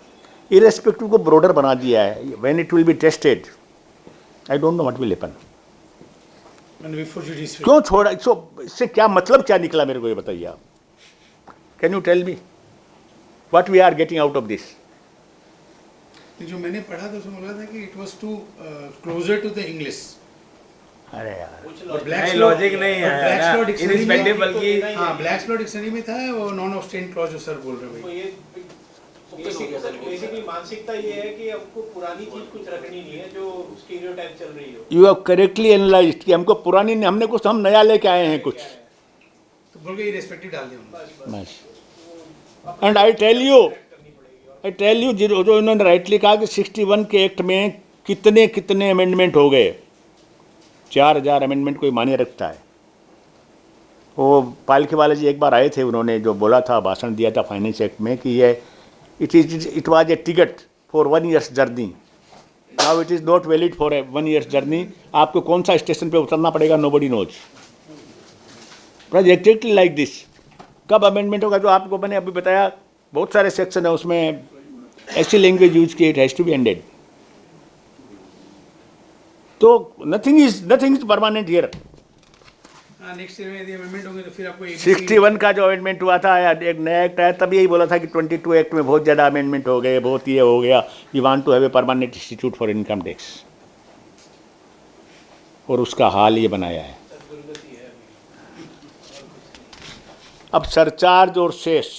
इरेस्पेक्टिव को ब्रॉडर बना दिया है, when it will be tested I don't know what will happen. क्यों छोड़ा, इससे क्या मतलब क्या निकला मेरे को ये बताइए आप। Can you tell me what we are getting out of this? जो मैंने पढ़ा था उसमें बोला था कि it was too closer to the English. अरे यार, नहीं लॉजिक नहीं है ना, इनरिस्पेक्टिव बल्कि हाँ ब्लैक्स लॉ डिक्शनरी में था वो नॉन ऑब्स्टेंट क्लॉज जो सर बोल रहे हैं तो भाई। ये बेसिकली मानसिकता ये है कि हमको पुरानी चीज कुछ रखनी नहीं है जो स्टीरियोटाइप चल रही हो। यू हैव करेक्टली एनालाइज्ड कि हमको पुरानी नहीं, हमने कुछ, हम नया लेके आए हैं कुछ, तो बोल के इरेस्पेक्टिव डाल दिया उन्होंने। बस। एंड आई टेल यू जो इन्होंने राइटली कहा कि 61 के एक्ट में कितने अमेंडमेंट हो गए, 4000 अमेंडमेंट कोई माने रखता है। वो पालके वाले जी एक बार आए थे, उन्होंने जो बोला था, भाषण दिया था फाइनेंस एक्ट में कि ये it was a ticket for 1 years journey, now it is not valid for 1 years journey. आपको कौन सा स्टेशन पे उतरना पड़ेगा, nobody knows. Exactly like this. कब अमेंडमेंट होगा, जो आपको मैंने अभी बताया, बहुत सारे सेक्शन है उसमें ऐसी लैंग्वेज यूज की, it has to be ended. तो नथिंग इज परमानेंट हियर। हाँ नेक्स्ट ईयर में यदि अमेंडमेंट होंगे तो फिर आपको 61 का जो अमेंडमेंट हुआ था, एक नया एक्ट आया, तब यही बोला था कि 22 एक्ट में बहुत ज़्यादा अमेंडमेंट हो गए, बहुत ये हो गया, we want to have a permanent institute for income tax, और उसका हाल ये बनाया है। अब सरचार्ज और सेस,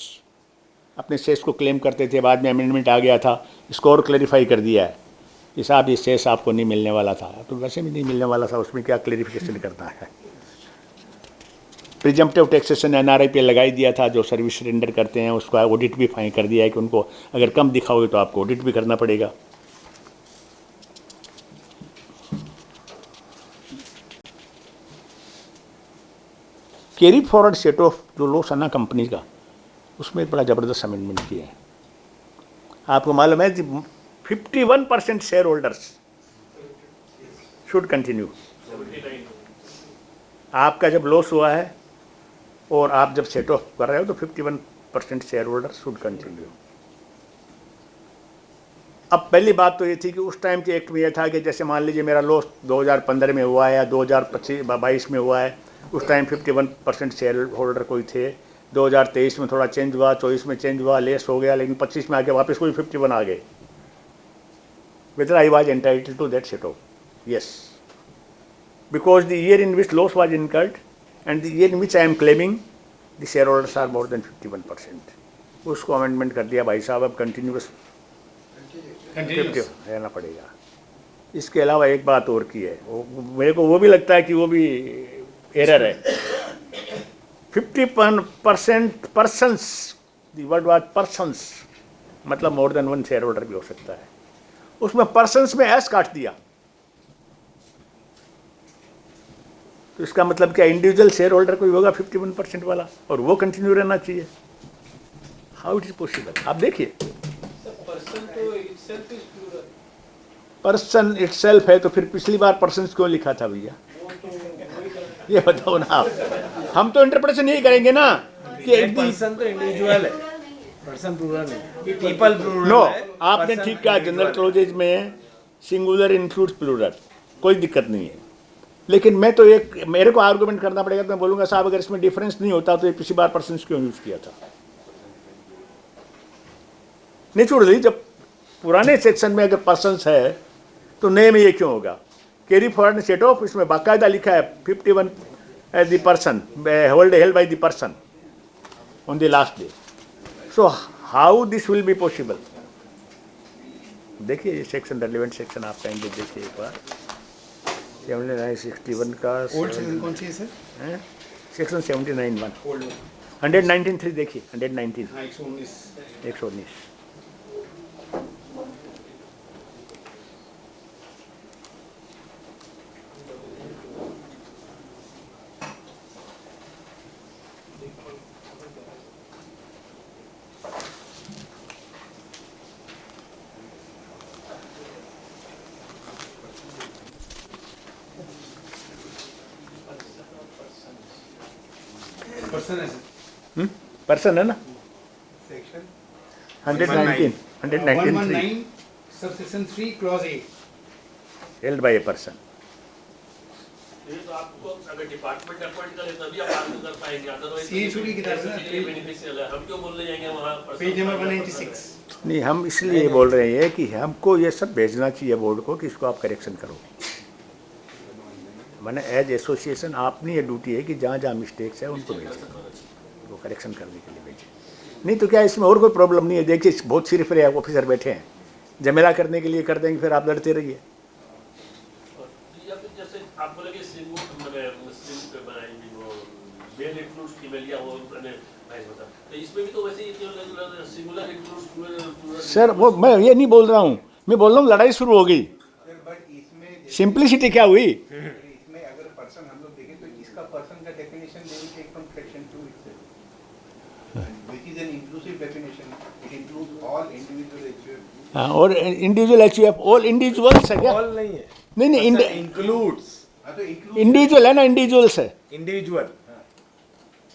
अपने सेस को क्लेम करते थे, बाद में अमेंडमेंट आ गया था, इसको और क्लैरिफाई कर दिया है कि साहब ये सेस आपको नहीं मिलने वाला था, तो वैसे भी नहीं मिलने वाला था, उसमें क्या क्लैरिफिकेशन करना है। प्रिजम्पटिव टैक्सेशन एनआरआई पे लगाई दिया था, जो सर्विस रेंडर करते हैं उसका ऑडिट भी फाइन कर दिया है कि उनको अगर कम दिखाओगे तो आपको ऑडिट भी करना पड़ेगा। कैरी फॉरवर्ड सेट ऑफ जो लॉस है ना कंपनी का, उसमें एक बड़ा ज़बरदस्त अमेंडमेंट किया है। आपको मालूम है 51% शेयर होल्डर्स शुड कंटिन्यू। आपका जब लॉस हुआ है और आप जब सेट ऑफ कर रहे हो तो 51% शेयर होल्डर शुड कंटिन्यू। अब पहली बात तो ये थी कि उस टाइम के एक्ट में यह था कि जैसे मान लीजिए मेरा लॉस 2015 में हुआ है या 2022 में हुआ है, उस टाइम 51% शेयर होल्डर कोई थे, 2023 में थोड़ा चेंज हुआ, 24 में चेंज हुआ, लेस हो गया, लेकिन 25 में आके वापस कोई 51 आ गए। Whether I was entitled to that set off? Yes. Because the year in which loss was incurred and the year in which I am claiming, the shareholders are more than 51%. उसको amendment कर दिया भाई साहब, अब continuous रहना पड़ेगा। इसके अलावा एक बात और की है, मेरे को वो भी लगता है कि वो भी एरर है। 50% persons, the word was persons, मतलब more than one shareholder भी हो सकता है। उसमें पर्सन्स में एस काट दिया, तो इसका मतलब क्या इंडिविजुअल शेयर होल्डर कोई होगा 51% वाला और वो कंटिन्यू रहना चाहिए? How it is possible? आप देखिए, पर्सन इटसेल्फ है तो फिर पिछली बार पर्सन्स क्यों लिखा था भैया? ये बताओ ना आप। हम तो इंटरप्रिटेशन यही करेंगे ना कि पर्सन तो इंडिविजुअल है, पर्सन प्लूरल नहीं, पीपल प्लूरल नो, है। आपने person ठीक कहा, जनरल individual है। क्लोजेज में सिंगुलर इंक्लूड्स प्लूरल, कोई दिक्कत नहीं है। लेकिन मैं तो एक, मेरे को आर्गुमेंट करना पड़ेगा, तो मैं बोलूंगा साहब अगर इसमें डिफरेंस नहीं होता तो ये पिछली बार पर्सन क्यों यूज किया था? नहीं छोड़ दी, जब पुराने सेक्शन में अगर पर्सन है तो नए में ये क्यों होगा? कैरी फॉरवर्ड सेट ऑफ, इसमें बाकायदा लिखा है 51 as the person hold held by the person on the last day. So how this will be possible? देखिए ये सेक्शन, रेलिवेंट सेक्शन आप कहेंगे, देखिए एक बार 7961 का ओल्ड सेक्शन कौन सी है सर? सेक्शन 79(1) ओल्ड 119(3) देखिए, 119 हाँ 119। 119। पर्सन है सर, पर्सन है ना, section 119 119(3) 119 subsection 3 clause A. Held by a person. ये तो आपको अगर डिपार्टमेंट अपॉइंट करे तभी आप आगे कर पाएंगे, अदरवाइज CHOD की किताब है ना, बेनिफिशियल है, हम क्यों बोलने जाएंगे वहाँ? Page number 196। नहीं, हम इसलिए बोल रहे हैं कि हमको ये सब भेजना चाहिए बोर्ड को कि इसको आप करेक्शन करो। मैंने एज एसोसिएशन अपनी ये ड्यूटी है कि जहाँ जहाँ मिस्टेक्स है उनको भेजें, वो करेक्शन करने के लिए भेजें। नहीं तो क्या इसमें और कोई प्रॉब्लम नहीं है। देखिए बहुत सिर्फ रहे ऑफिसर बैठे हैं, झमेला करने के लिए कर देंगे, फिर आप लड़ते रहिए। या फिर जैसे आप बोले कि मेल इंक्लूड्स फीमेल या वो वाइस बता, तो इसमें भी तो वैसे ही सिंगुलर इंक्लूड्स प्लूरल। सर वो मैं ये नहीं बोल रहा हूँ, मैं बोल रहा हूँ लड़ाई शुरू हो गई। बट इसमें सिंप्लिसिटी क्या हुई? इसमें अगर पर्सन हम लोग देखें तो इसका पर्सन का definition they take from section 2 itself, which is an inclusive definition. It includes all individual HUF. हाँ, और इंडिविजुअल एचयूएफ ऑल इंडिविजुअल्स है क्या? ऑल नहीं है, नहीं इंक्लूड्स हाँ तो include इंडिविजुअल है ना, इंडिविजुअल्स है। इंडिविजुअल,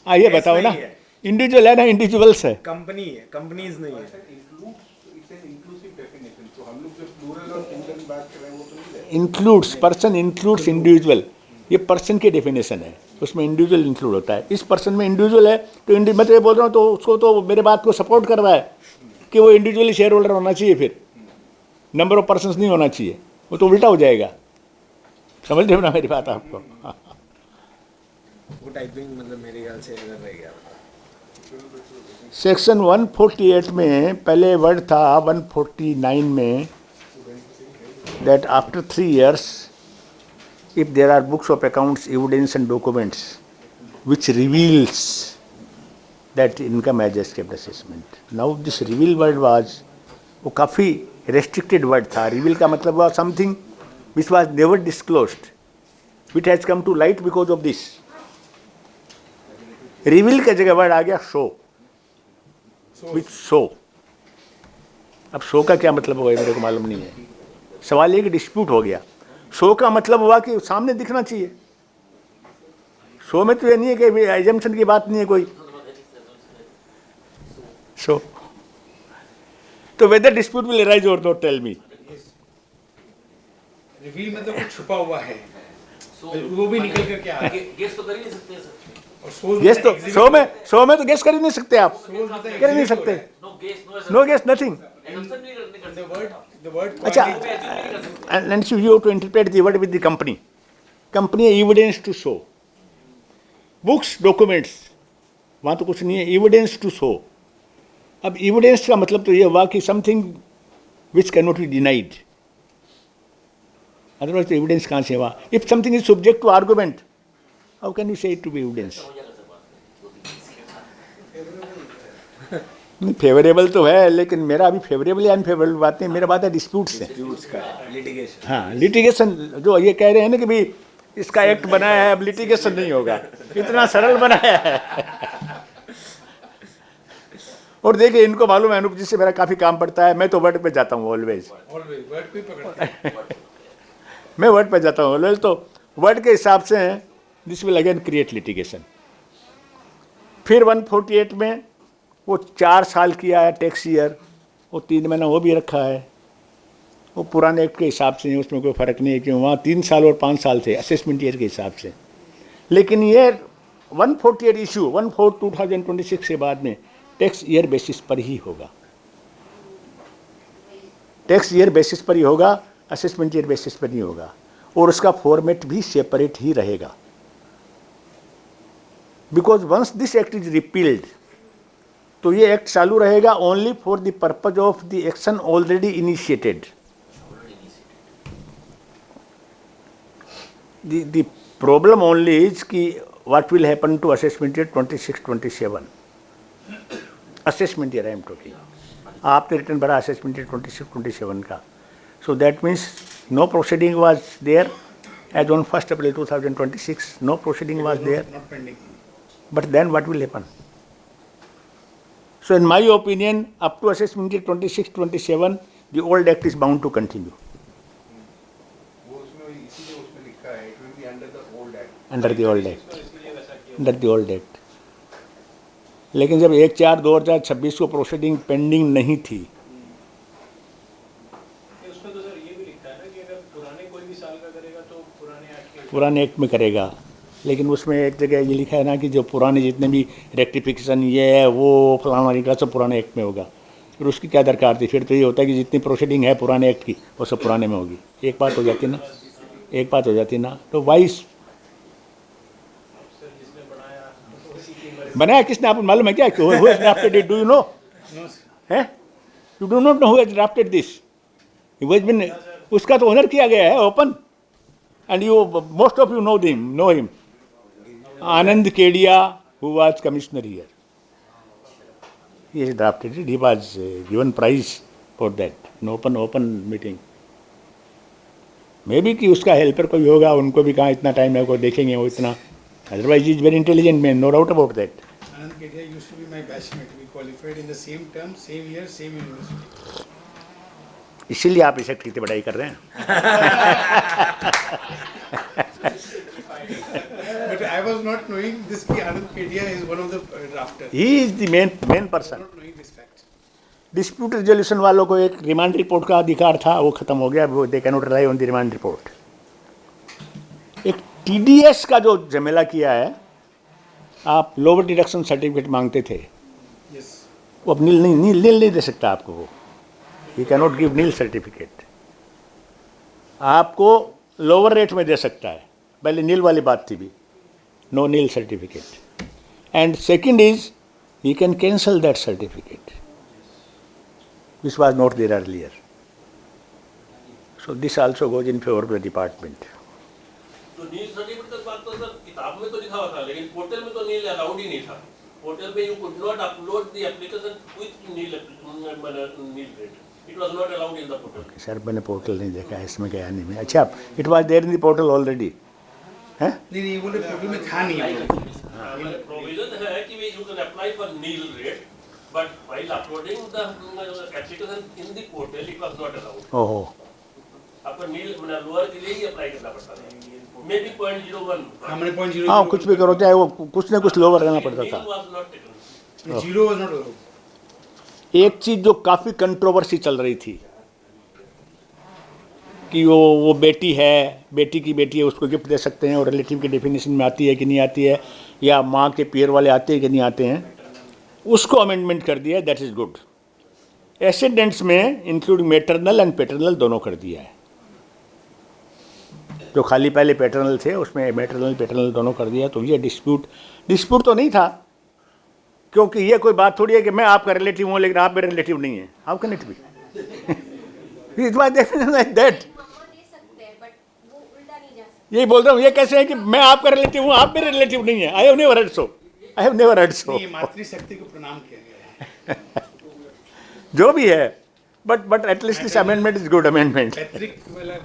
हाँ ये बताओ ना, नहीं है। इंडिविजुअल है ना, इंडिविजुअल्स है। कंपनी है, कंपनीज नहीं है। includes, it's an inclusive definition. तो हम लोग जो plural और singular की बात कर रहे हैं वो तो नहीं है। इंक्लूड्स, पर्सन इंक्लूड्स इंडिविजुअल, ये पर्सन की डेफिनेशन है, उसमें इंडिविजुअल इंक्लूड होता है। इस पर्सन में इंडिविजुअल है तो मैं तो ये बोल रहा हूँ, तो उसको तो मेरे बात को सपोर्ट कर रहा है कि वो इंडिविजुअली शेयर होल्डर होना चाहिए, फिर नंबर ऑफ पर्सन्स नहीं होना चाहिए, वो तो उल्टा हो जाएगा। समझ रहे हो ना मेरी बात आपको? वो टाइपिंग मतलब मेरे ख्याल से इधर रह गया। सेक्शन 148 में पहले वर्ड था 149 में, that after 3 years if there are books of accounts, evidence and documents which reveals that income has escaped assessment. Now this reveal word was, वो काफ़ी restricted word था। reveal का मतलब हुआ something which was never disclosed, which has come to light because of this. reveal का जगह word आ गया show, which show। अब शो का क्या मतलब हुआ मेरे को मालूम नहीं है। सवाल ये कि डिस्प्यूट हो गया। शो का मतलब हुआ कि सामने दिखना चाहिए। शो में तो ये नहीं है कि एजम्पशन की बात नहीं है कोई। शो तो whether dispute will arise or not, tell me. Reveal मतलब कुछ छुपा हुआ है, So, वो भी निकल करके आ रहा है। गेस तो कर ही नहीं सकते हैं सर। और सोर्स गेस तो 100 में तो गेस कर ही नहीं सकते आप, कर ही नहीं सकते. No guess, no guess, nothing. assumption भी नहीं कर द सकते। वर्ड अच्छा, कोई assume भी नहीं कर सकते। and you have to interpret the word with the company. Company evidence to show. Books, documents, वहाँ तो कुछ नहीं है, evidence to show. अब evidence का मतलब तो ये हुआ कि something which cannot be denied. Otherwise the evidence कहाँ से हुआ? If something is subject to argument, how can you say it to be evidence? नहीं, फेवरेबल तो है, लेकिन मेरा अभी फेवरेबल या अनफेवरेबल बात नहीं, मेरा बात है डिस्प्यूट से. लिटिगेशन. हाँ, लिटिगेशन जो ये कह रहे हैं ना कि भाई इसका एक्ट बनाया है, अब लिटिगेशन नहीं होगा, इतना सरल बनाया है. और देखिए, इनको मालूम है अनूप जी से मेरा काफ़ी काम पड़ता है, मैं तो वर्ड पे जाता हूँ ऑलवेज. वर्ड पे पकड़ते हैं। मैं वर्ड पे जाता हूँ ऑलवेज, तो वर्ड के हिसाब से this will again create litigation. फिर 148 में वो 4 साल किया है टैक्स ईयर, वो 3 महीना वो भी रखा है, वो पुराने एक्ट के हिसाब से, उसमें कोई फ़र्क नहीं है क्यों वहाँ 3 साल और 5 साल थे असेसमेंट ईयर के हिसाब से. लेकिन ये 148 इशू 1/4/2026 के बाद में टैक्स ईयर बेसिस पर ही होगा, टैक्स ईयर बेसिस पर ही होगा, असेसमेंट ईयर बेसिस पर नहीं होगा, और उसका फॉर्मेट भी सेपरेट ही रहेगा. Because once this act is repealed, तो ये एक्ट चालू रहेगा only for the purpose of the action already initiated. The problem only is कि what will happen to assessment year 26-27. Assessment year I am talking. आपने return भरा assessment year 26-27 का, so that means no proceeding was there as on 1 April 2026. No proceeding was there, not pending. but then what will happen? So in my opinion, up to assessment year 26-27, the old act is bound to continue वो उसमें इसीलिए उसमें लिखा है, it will be under the old act. under the old act, under the old act. लेकिन जब 1/4/2026 को proceeding pending नहीं थी, उसमें तो सर ये भी लिखा है ना कि अगर पुराने कोई भी साल का करेगा तो पुराने पुराने एक्ट में करेगा. लेकिन उसमें एक जगह ये लिखा है ना कि जो पुराने जितने भी रेक्टिफिकेशन ये है वो फलाना निकला सब पुराने एक्ट में होगा. फिर उसकी क्या दरकार थी? फिर तो ये होता है कि जितनी प्रोसीडिंग है पुराने एक्ट की वो सब पुराने में होगी. एक बात हो जाती ना, एक बात हो जाती ना. तो वाइस बनाया किसने, आपको मालूम है क्या? Do you know? है, you do not know who has drafted this. उसका तो ऑनर किया गया है open, and you most of you know him. Anand Kedia, who was commissioner here, he has drafted it. He was given prize for that in open meeting. Maybe कि उसका helper कोई होगा, उनको भी कहाँ इतना टाइम है, को देखेंगे वो इतना. Otherwise he is very intelligent man, no doubt about that. Anand Kedia used to be my batchmate. We qualified in the same term, same year, same university. इसीलिए आप इस एक्ट की पढ़ाई कर रहे हैं. But I was not knowing this कि Anand Kedia is one of the drafters. He is the main person. Not knowing this fact. Dispute resolution वालों को एक रिमांड रिपोर्ट का अधिकार था, वो खत्म हो गया. वो they can not rely on the remand report. एक टीडीएस का जो झमेला किया है, आप लोअर डिडक्शन सर्टिफिकेट मांगते थे, Yes. वो अब नील नहीं दे सकता आपको. वो you can not give nil certificate. आपको लोअर रेट में दे सकता है. पहले नील वाली बात थी भी, no nil certificate. And second is you can cancel that certificate, which was not there earlier. So this also goes in favor of the department. तो नील सर्टिफिकेट का बात तो सर किताब में तो लिखा हुआ था, लेकिन पोर्टल में तो नील अलाउड ही नहीं था. पोर्टल पे you could not upload the application with nil rate. It was not allowed in the portal. Sir मैंने पोर्टल नहीं देखा, इसमें गया नहीं मैं. अच्छा, it was there in the portal already है. नहीं ये बोले पोर्टल में था नहीं. प्रोविजन है कि you can apply for nil rate, but while uploading the application in the portal it was not allowed. ओहो, आपको नील मतलब लोअर के लिए ही अप्लाई करना पड़ता था. May be 0.01. हमने 0.0. हाँ कुछ भी करो, चाहे वो कुछ ना कुछ लोअर रहना पड़ता नील था. was not taken. 0 was not allowed. एक चीज जो काफी कंट्रोवर्सी चल रही थी कि वो बेटी है, बेटी की बेटी है, उसको गिफ्ट दे सकते हैं और रिलेटिव की डेफिनेशन में आती है कि नहीं आती है, या माँ के पीयर वाले आते हैं कि नहीं आते हैं, उसको अमेंडमेंट कर दिया है, दैट इज़ गुड। एसेंडेंट्स में इंक्लूडिंग मैटरनल एंड पैटर्नल दोनों कर दिया है। जो खाली पहले पैटर्नल थे उसमें मैटरनल पैटर्नल दोनों कर दिया। तो ये डिस्प्यूट तो नहीं था, क्योंकि ये कोई बात थोड़ी है कि मैं आपका रिलेटिव हूँ लेकिन आप मेरे रिलेटिव नहीं हैं। How can it be? It was definitely like that. यही बोल रहा हूँ, ये कैसे है कि मैं आपका रिलेटिव हूँ, आप मेरे रिलेटिव नहीं है। I have never heard so, I have never heard so. नहीं, ये मातृशक्ति को प्रणाम किया गया है। जो भी है, but at least this amendment is good amendment. पैतृक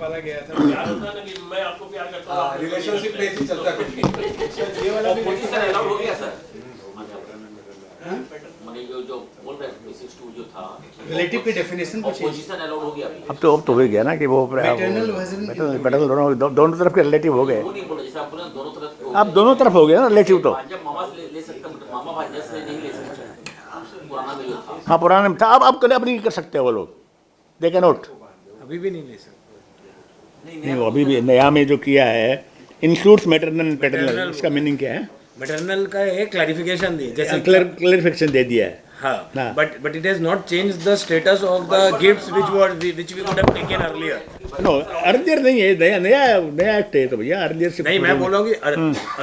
वाला गया था। प्यार होता है ना कि मैं आपको प्यार करता हूँ, रिलेशनशिप बेस ही चलता है कुछ भी। ये वाला भी पोजीशन अलाउड हो गया सर। मतलब जो बोल रहे हैं 62 जो था रिलेटिव की डेफिनेशन को चेंज। पोजीशन अलाउड हो गया अभी। अब तो हो गया ना कि वो Maternal wasn't- पैटर्नल दोनों तरफ के रिलेटिव हो गए। वो नहीं बोल रहे, जैसे आप बोले ना, दोनों तरफ अब दोनों तरफ हो गया ना रिलेटिव तो। भांजा मामा से ले सकते हैं, मामा भांजा से नहीं ले सकते। पुराना में जो था हाँ, पुराने में था, अब नहीं कर सकते वो लोग, दे कैन नॉट। अभी भी नहीं ले सकते। नहीं, वो अभी भी नया में जो किया है इंक्लूड्स मैटरनल एंड पैटर्नल, इसका मीनिंग क्या है? मैटरनल का एक क्लैरिफिकेशन दी, जैसे क्लैरिफिकेशन दे दिया है। हाँ, हाँ। but it has not changed the status of the gifts which we could have taken earlier. No, earlier नहीं है, नया एक्ट है तो भैया, अर्लियर से नहीं, मैं बोल रहा हूँ कि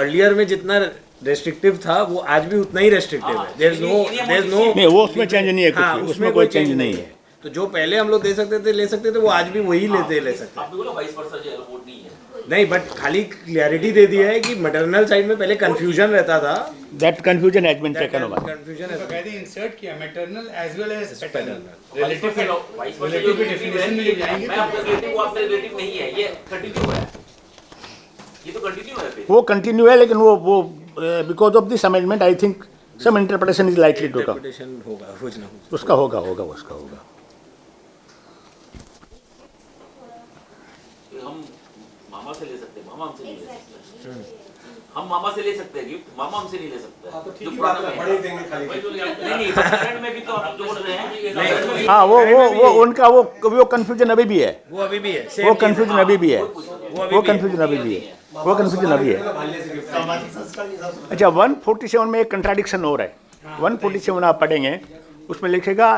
अर्लियर में जितना रेस्ट्रिक्टिव था वो आज भी उतना ही रेस्ट्रिक्टिव है। देयर इज नो नहीं, वो उसमें चेंज नहीं है कुछ हाँ, भी, उसमें कोई चेंज नहीं है। तो जो पहले हम लोग दे सकते थे, ले सकते थे, वो आज भी वही ले सकते आप भी बोलो 22% जो वोट नहीं है। नहीं, बट खाली क्लियरिटी दे दिया है कि मैटरनल साइड में पहले कंफ्यूजन रहता था। That confusion has been taken over. Confusion तो कहते इंसर्ट किया maternal as well as paternal. Relative relative की डेफिनेशन में जब जाएंगे मैं आपका रिलेटिव हूं, आपका रिलेटिव नहीं है, ये कंटिन्यू है। ये तो कंटिन्यू है फिर। वो कंटिन्यू है, लेकिन वो because of this amendment I think some interpretation is likely to come. Interpretation होगा कुछ ना कुछ। उसका होगा। हम मामा से ले सकते हैं, मामा हमसे नहीं ले सकते। हम मामा से ले सकते हैं गिफ्ट, मामा हमसे नहीं ले सकते। हाँ, तो ठीक ही बात है, बड़े देंगे खाली। नहीं, करंट में भी तो आप जो बोल रहे हैं। हाँ, वो उनका वो कंफ्यूजन अभी भी है। वो अभी भी है, वो कंफ्यूजन अभी भी है। वो कंफ्यूजन अभी भी है। अच्छा, 147 में एक कंट्राडिक्शन हो रहा है। 147 आप पढ़ेंगे, उसमें लिखेगा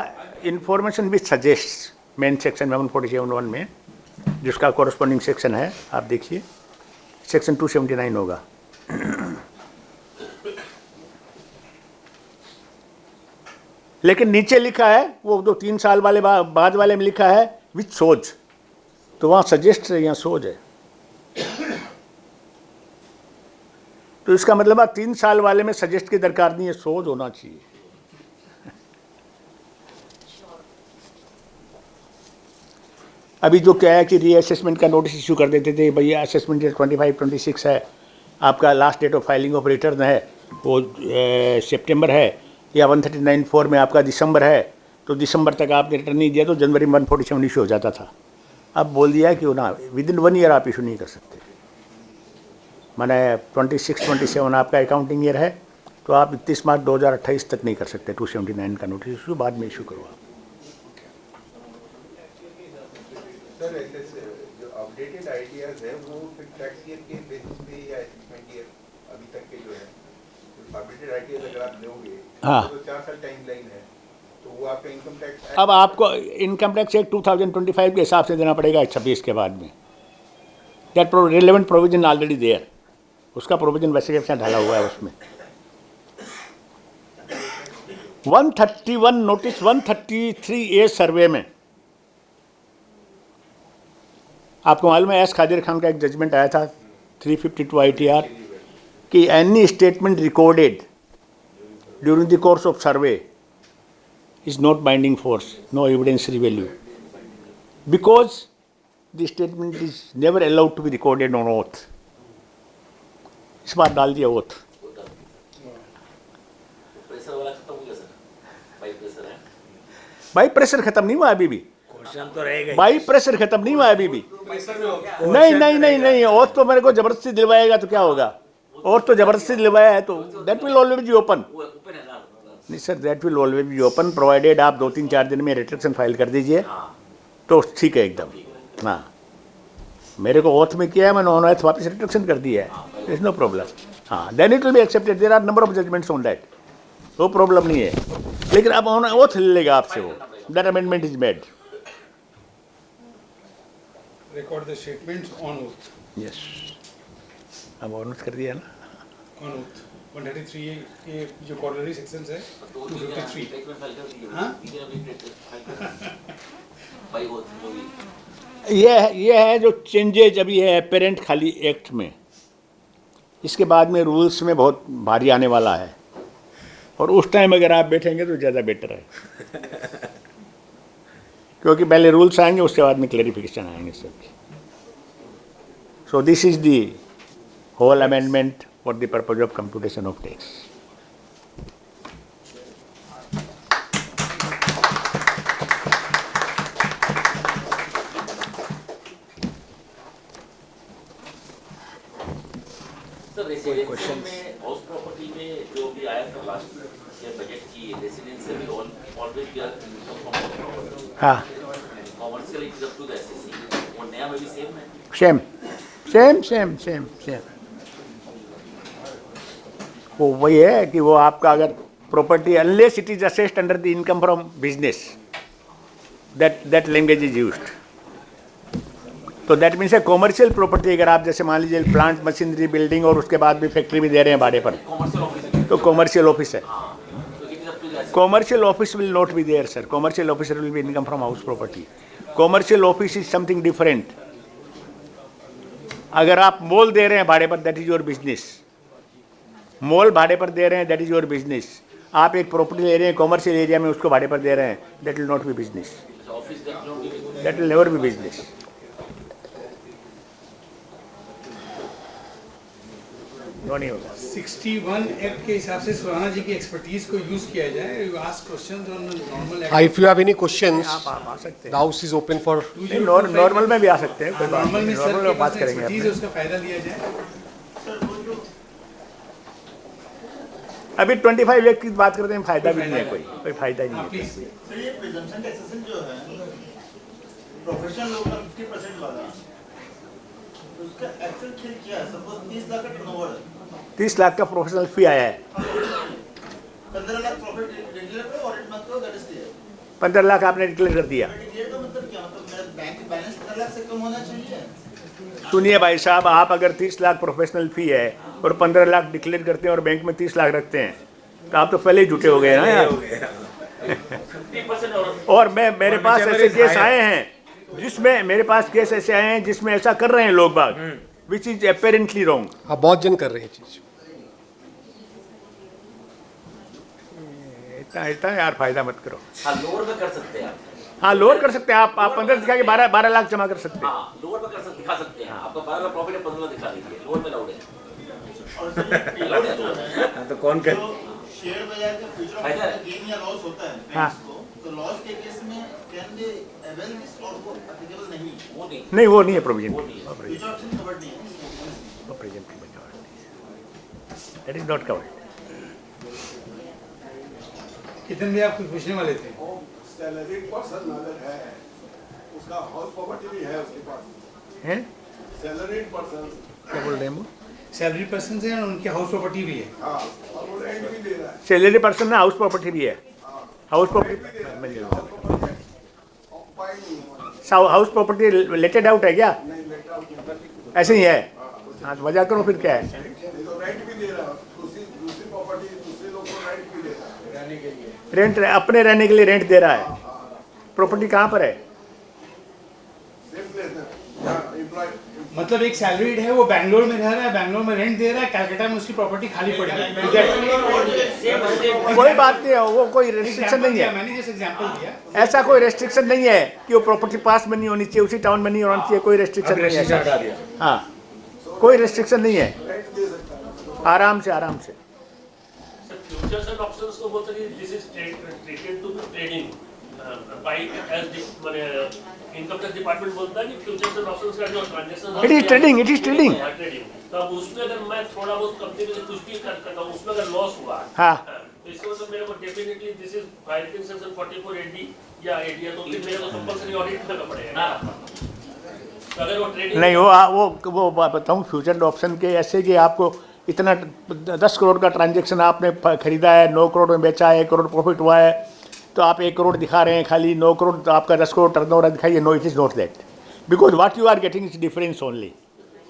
information which suggest, main section में 147(1) में, जिसका कॉरस्पॉन्डिंग सेक्शन है, आप देखिए सेक्शन 279 होगा। लेकिन नीचे लिखा है, वो जो 3 साल वाले बाद वाले में लिखा है विच सोच, तो वहाँ सजेस्ट है, यहाँ सोच है। तो इसका मतलब है 3 साल वाले में सजेस्ट की दरकार नहीं है, सोच होना चाहिए। अभी जो क्या है कि रीअसेसमेंट का नोटिस इशू कर देते थे, भैया असेसमेंट डेट 25-26 है, आपका last date of filing of return है वो सितंबर है, या 139(4) में आपका दिसंबर है, तो दिसंबर तक आपने रिटर्न नहीं दिया तो जनवरी 147 इशू हो जाता था। अब बोल दिया कि ना, विद इन 1 ईयर आप इशू नहीं कर सकते। माने 26-27 आपका अकाउंटिंग ईयर है, तो आप 31 मार्च 2028 तक नहीं कर सकते 279 का नोटिस इशू, बाद में इशू करो आप। सर, ऐसे जो अपडेटेड आइडियाज है वो फिर टैक्स ईयर के बेसिस पे या असेसमेंट ईयर अभी तक के जो है अपडेटेड आइडियाज अगर आप लोगे, हाँ, तो 4 साल टाइम लाइन है, तो वो आपका इनकम टैक्स अब आपको इनकम टैक्स एक्ट 2025 के हिसाब से देना पड़ेगा 26 के बाद में। That relevant provision already there, उसका प्रोविजन वैसे कैसे ढाला हुआ है उसमें। 131 नोटिस 133A सर्वे में आपको मालूम है, एस खादिर खान का एक जजमेंट आया था 352 ITR कि any statement recorded during the course of survey is not binding force, no evidentiary value, because the statement is never allowed to be recorded on oath. इस बात डाल दिया oath। प्रेशर वाला खत्म हो गया सर, बाई प्रेशर है। By pressure खत्म नहीं हुआ अभी भी, क्वेश्चन तो रहेगा। बाई प्रेशर खत्म नहीं हुआ अभी भी। नहीं, oath तो मेरे को जबरदस्ती दिलवाएगा तो क्या होगा, oath तो जबरदस्ती दिलवाया है तो that will always be open। वो ओपन है ना। नहीं sir, that will always be open provided आप 2-3-4 दिन में रिट्रैक्शन फाइल कर दीजिए तो ठीक है एकदम। हाँ, मेरे को ऑथ में किया है, मैंने ऑन ऑथ वापस रिट्रैक्शन कर दिया है, इज नो प्रॉब्लम। हाँ, then it will be accepted, there are number of judgments on that, वो प्रॉब्लम नहीं है। लेकिन अब ऑन ऑथ ले लेगा आपसे वो, that amendment is made. Record the statements on oath. Yes, अब ऑन ऑथ कर दिया ना। On oath. 133 के जो corollary sections है, 253. हाँ? भाई वो जो भी ये है जो चेंजेज अभी है पेरेंट खाली एक्ट में, इसके बाद में रूल्स में बहुत भारी आने वाला है, और उस टाइम अगर आप बैठेंगे तो ज़्यादा बेटर है क्योंकि पहले रूल्स आएंगे, उसके बाद में क्लैरिफिकेशन आएंगे सबकी। So this is the whole amendment for the purpose of computation of tax. Sir residential में हाउस प्रॉपर्टी में जो भी आया था लास्ट ईयर बजट की रेसिडेंशियल में ऑलवेज वी आर हाँ, commercial is up to the SSC, और नया में भी सेम है। Same same same same same वो वही है कि वो आपका अगर property unless it is assessed under the income from business, that language is used. तो दैट मीन्स है कॉमर्शियल प्रॉपर्टी, अगर आप जैसे मान लीजिए प्लांट मशीनरी बिल्डिंग और उसके बाद भी फैक्ट्री भी दे रहे हैं भाड़े पर, कॉमर्शियल ऑफिस तो कॉमर्शियल ऑफिस है। तो it is up to the commercial office will not be there sir, commercial officer will be income from house property. Commercial office is something different. अगर आप मॉल दे रहे हैं भाड़े पर, that is your business. Mall भाड़े पर दे रहे हैं, दैट इज योर बिजनेस। आप एक प्रॉपर्टी ले रहे हैं कॉमर्शियल एरिया में, उसको भाड़े पर दे रहे हैं, that will not B business, office that that will never be business. नहीं होगा। 61 एक्ट के हिसाब से सुराना जी की एक्सपर्टीज को यूज किया जाए, you ask questions on normal act. If you have any questions, आप आ सकते the house is open for हैं, नॉर्मल में भी आ सकते हैं, कोई बात नॉर्मल नहीं, में सर नॉर्मल के में बात पास करेंगे एक्सपर्टीज है, अपने। उसका फायदा लिया जाए। अभी 25 एक्ट की बात करते हैं, फायदा भी नहीं है, कोई फायदा ही नहीं हाँ है। प्लीज। सर ये प्रिजम्पशन टैक्सेशन जो है प्रोफेशनल लोग का 50% वाला, उसका एक्चुअल फिर क्या है? सपोज 30 लाख का टर्नओवर है, 30 लाख का प्रोफेशनल फी आया है, 15 लाख प्रॉफिट डिक्लेयर करो, ऑडिट मत करो, दैट इज क्लियर। 15 लाख आपने डिक्लेयर कर दिया। डिक्लेयर का मतलब क्या? मतलब मेरा बैंक बैलेंस 15 लाख से कम होना चाहिए। सुनिए भाई साहब, आप अगर 30 लाख प्रोफेशनल फी है और 15 लाख डिक्लेयर करते हैं और बैंक में 30 लाख रखते हैं, तो आप तो पहले ही झूठे हो गए ना यार। 50% और मेरे पास ऐसे केस आए हैं जिसमें जिसमें ऐसा कर रहे हैं लोग बाग, विच इज अपेरेंटली रॉन्ग। आप बहुत जन कर रहे हैं चीज। इतना यार फायदा मत करो। हाँ लोअर में कर सकते हैं आप। हाँ, लोअर कर सकते हैं आप 15 दिखा के 12 लाख जमा कर सकते हैं। हाँ लोअर में दिखा सकते हैं। आपका 12 लाख प्रॉफिट है, 15 दिखा दीजिए, लोअर में लाउड है। और सर ये लाउड है लोअर में। हाँ, तो कौन कर जो शेयर बाजार के फ्यूचर ऑफ फायदा है। गेन या लॉस होता है हाँ। बैंक्स को, तो लॉस के केस में कैन दे अवेल दिस और वो एप्लीकेबल नहीं, वो नहीं, नहीं, वो नहीं है प्रोविजन, वो नहीं है। फ्यूचर ऑप्शन कवर्ड नहीं है। That is not covered. कितने भी आप कुछ पूछने वाले थे? सैलरीड पर्सन अगर है, उसका हाउस प्रॉपर्टी भी है उसके पास। हैं? सैलरीड पर्सन, क्या बोल रहे हैं वो? सैलरी पर्सन है और उनकी हाउस प्रॉपर्टी भी है। हाँ, और वो रेंट भी दे रहा है। सैलरी पर्सन ना, हाउस प्रॉपर्टी भी है। हाउस प्रॉपर्टी ऑक्युपाइड नहीं है, हाउस प्रॉपर्टी लेटेड आउट है क्या? नहीं लेटा नहीं ऐसे ही है। हाँ, तो वजह करो फिर क्या है? तो रेंट भी दे रहा है, दूसरी प्रॉपर्टी दूसरे लोग को रेंट भी दे रहा है रहने के लिए। रेंट अपने रहने के लिए रेंट दे रहा है। प्रॉपर्टी कहाँ पर है? सेम प्लेस है जहाँ एम्प्लॉय। मतलब एक सैलरीड है, वो बैंगलोर में रह रहा है, बैंगलोर में रेंट दे रहा है, कलकत्ता में उसकी प्रॉपर्टी खाली पड़ी है। कोई बात नहीं है, वो कोई रेस्ट्रिक्शन नहीं है। मैंने जैसे एग्जांपल दिया। ऐसा कोई रेस्ट्रिक्शन नहीं है कि वो प्रॉपर्टी पास में नहीं होनी चाहिए, उसी टाउन में नहीं होनी चाहिए, कोई रेस्ट्रिक्शन नहीं है ऐसा। हाँ, कोई रेस्ट्रिक्शन नहीं है, आराम से आराम से। फ्यूचर्स एंड ऑप्शंस को बोलते हैं this is treated to trading by as माने इनकम टैक्स डिपार्टमेंट बोलता है कि फ्यूचर्स एंड ऑप्शंस का जो transaction it is trading, it is trading. Trading तो अब उसमें अगर मैं थोड़ा बहुत कंपनी में से कुछ भी करता हूँ, उसमें अगर लॉस हुआ हाँ। तो इसका मतलब मेरे को definitely this is violating section 4480 या 80 तो फिर मेरे को कंपलसरी ऑडिट करना पड़ेगा। तो अगर वो ट्रेडिंग नहीं वो बताऊँ फ्यूचर ऑप्शन के ऐसे कि आपको इतना 10 करोड़ का ट्रांजेक्शन आपने खरीदा है, 9 करोड़ में बेचा है, 1 करोड़ प्रॉफिट हुआ है, तो आप 1 करोड़ दिखा रहे हैं, खाली 9 करोड़ तो आपका 10 करोड़ टर्नओवर दिखाइए। No, it is not that, because what you are getting is difference only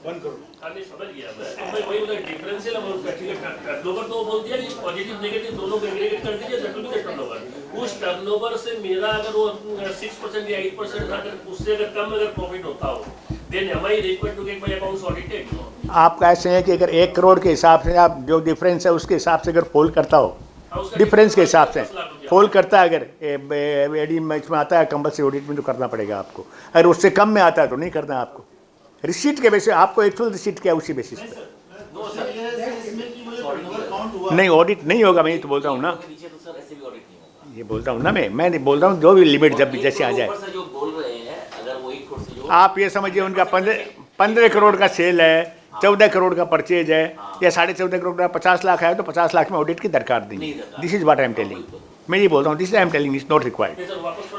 1 crore. नहीं समझ गया मैं वही बोला डिफरेंशियल अमाउंट का। ठीक है, टर्नओवर तो बोल दिया कि पॉजिटिव नेगेटिव दोनों को एग्रीगेट कर दीजिए, that will be the turnover. उस टर्नओवर से मेरा अगर वो 6% या 8% अगर उससे अगर कम अगर प्रॉफिट होता हो, then am I required to get my accounts audited? आप कैसे हैं कि अगर 1 करोड़ के हिसाब से आप जो डिफरेंस है उसके हिसाब से अगर फोल्ड करता हो, डिफरेंस के हिसाब से फोल्ड करता है, अगर एडी मैच में आता है कंपल्सरी ऑडिट में तो करना पड़ेगा आपको। अगर उससे कम में आता है तो नहीं करना आपको। रिसीट के बेसिस आपको एक्चुअल रिसीट क्या उसी बेसिस पे। नहीं ऑडिट नहीं होगा, मैं ये तो बोल रहा हूँ ना, नीचे तो सर ऐसे भी ऑडिट नहीं होगा। ये बोलता हूँ ना मैं नहीं बोल रहा हूँ, जो भी लिमिट जब भी जैसे आ जाए। ऊपर से जो बोल रहे हैं, अगर वो 1 करोड़ से जो आप ये समझिए उनका 15 करोड़ का सेल है, 14 करोड़ का परचेज है, या 14.5 करोड़ का 50 लाख है, तो 50 लाख में ऑडिट की दरकार नहीं है। This is what I am telling. मैं ये बोल रहा हूँ, this I am telling is not required.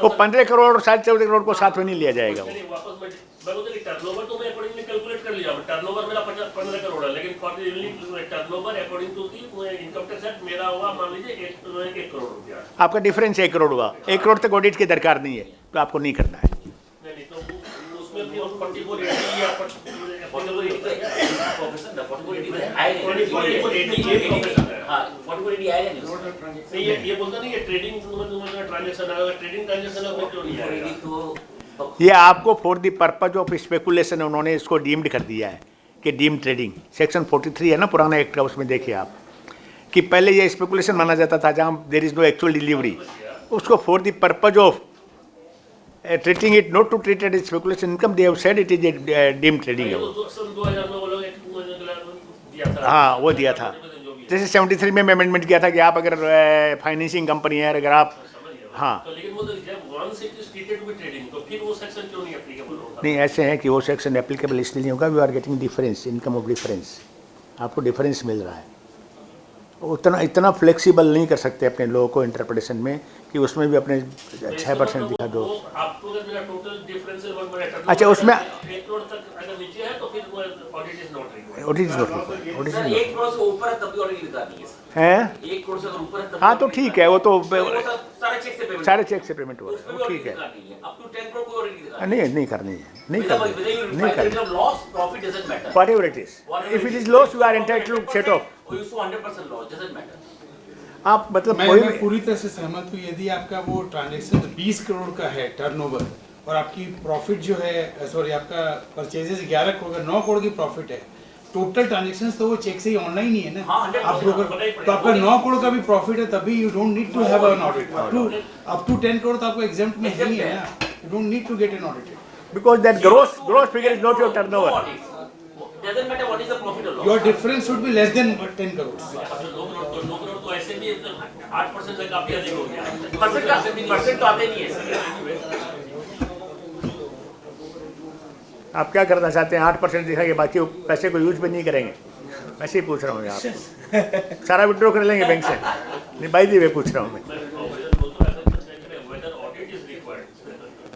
वो 15 करोड़ और 14.5 करोड़ को साथ में नहीं लिया जाएगा वो। वापस मैं बोलते टर्नओवर तो मैं अकॉर्डिंगली कैलकुलेट कर लिया, टर्नओवर मेरा 15 करोड़ है, लेकिन turnover according to the income tax act मेरा हुआ मान लीजिए 1 करोड़ रुपया। आपका डिफरेंस 1 करोड़ हुआ, 1 करोड़ तक ऑडिट की दरकार नहीं है, तो आपको नहीं करना है। नहीं तो उसमें भी 4480 या 4480 आएगा नहीं। ये बोलता नहीं है ट्रेडिंग ट्रांजेक्शन, अगर ट्रेडिंग ट्रांजेक्शन है क्यों नहीं आएगा? ये आपको for the purpose of speculation उन्होंने इसको डीम्ड कर दिया है कि डीम ट्रेडिंग। सेक्शन 43 है ना पुराना एक्ट का, उसमें देखिए आप कि पहले ये स्पेकुलेशन माना जाता था जहाँ there is no actual delivery, उसको for the purpose of treating it not to treat it speculation income, they have said it is a deem trading है वो। हाँ वो दिया था, जैसे 73 में अमेंडमेंट किया था कि आप अगर फाइनेंसिंग कंपनी है, अगर आप हाँ तो लेकिन वो तो जब once it is treated with trading तो फिर वो सेक्शन क्यों नहीं एप्लीकेबल होता? नहीं ऐसे हैं कि वो सेक्शन एप्लीकेबल इसलिए नहीं होगा, we are getting difference, income of difference, आपको डिफरेंस मिल रहा है। इतना फ्लेक्सिबल नहीं कर सकते अपने लोगों को इंटरप्रिटेशन में कि उसमें भी अपने 6% दिखा दो। आपको अगर मेरा टोटल डिफरेंशियल 1 बटा अच्छा उसमें 1 करोड़ तक अगर नीचे है तो फिर audit is not required. Audit is not sir 1 crore से ऊपर है तब भी ऑडिट दिखानी है सर। है 1 करोड़ से अगर ऊपर है तब हाँ तो ठीक है, वो तो सारे चेक से पेमेंट, सारे चेक से पेमेंट हो रहा है, वो ठीक है। अप टू 10 करोड़ को ऑडिट दिखानी नहीं करनी है, नहीं करनी, loss profit doesn't matter. whatever it is, if it is loss you are entitled to set off। और यू 100% लॉस डजंट मैटर। आप मतलब मैं कोई मैं भी पूरी तरह से सहमत हूँ। यदि आपका वो ट्रांजैक्शन 20 करोड़ का है टर्नओवर और आपकी प्रॉफिट जो है सॉरी आपका परचेजेस 11 करोड़ का 9 करोड़ की प्रॉफिट है, टोटल ट्रांजैक्शन तो वो चेक से ही ऑनलाइन ही है ना। हाँ, 100% आप ब्रोकर तो आपका 9 करोड़ का भी प्रॉफिट है तभी you don't need to have an audit. Up to 10 crore तो आपको एग्जाम्प्ट में ही है ना, you don't need to get an audited because that gross figure is not your turnover। Doesn't matter what is the profit और loss. Your difference should be less than 10 crore. 2 crore तो ऐसे भी 8% से काफी अधिक हो गया। परसेंट तो आते नहीं है। आप क्या करना चाहते हैं? 8% दिखाएंगे, बाकी पैसे को यूज भी नहीं करेंगे, वैसे ही पूछ रहा हूँ आपसे। सारा विड्रॉ कर लेंगे बैंक से? नहीं बाई दी वे पूछ रहा हूँ मैं।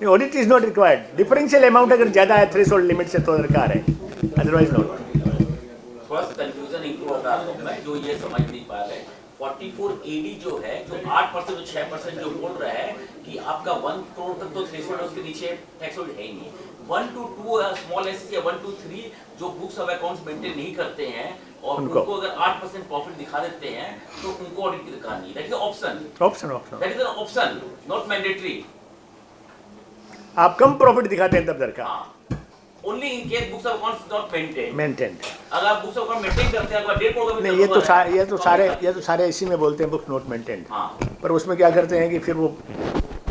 Audit is not required, differential amount अगर ज़्यादा है थ्रेशोल्ड लिमिट से तो दरकार है, अदरवाइज नॉट। थोड़ा सा कंफ्यूजन इंक्लूड होता है, मैं जो ये समझ नहीं पा रहे 4480 जो है जो 8% और 6% जो बोल रहा है कि आपका 1 करोड़ तक तो थ्रेशोल्ड उसके नीचे टैक्स होल्ड है ही नहीं। 1 to 2 स्मॉल एस या 1 to 3 जो बुक्स ऑफ अकाउंट्स मेंटेन नहीं करते हैं और उनको अगर 8% प्रॉफिट दिखा देते हैं तो उनको ऑडिट की दिखानी है। That is option, that is an epsilon naught mandatory. आप कम प्रॉफिट दिखाते हैं तब दरकार, only in case books of accounts not maintain. अगर आप बुक्स ऑफ अकाउंट मेंटेन करते हैं, अगर 1.5 करोड़ का भी नहीं ये तो सारे इसी में बोलते हैं बुक्स नॉट मेंटेन, पर उसमें क्या करते हैं कि फिर वो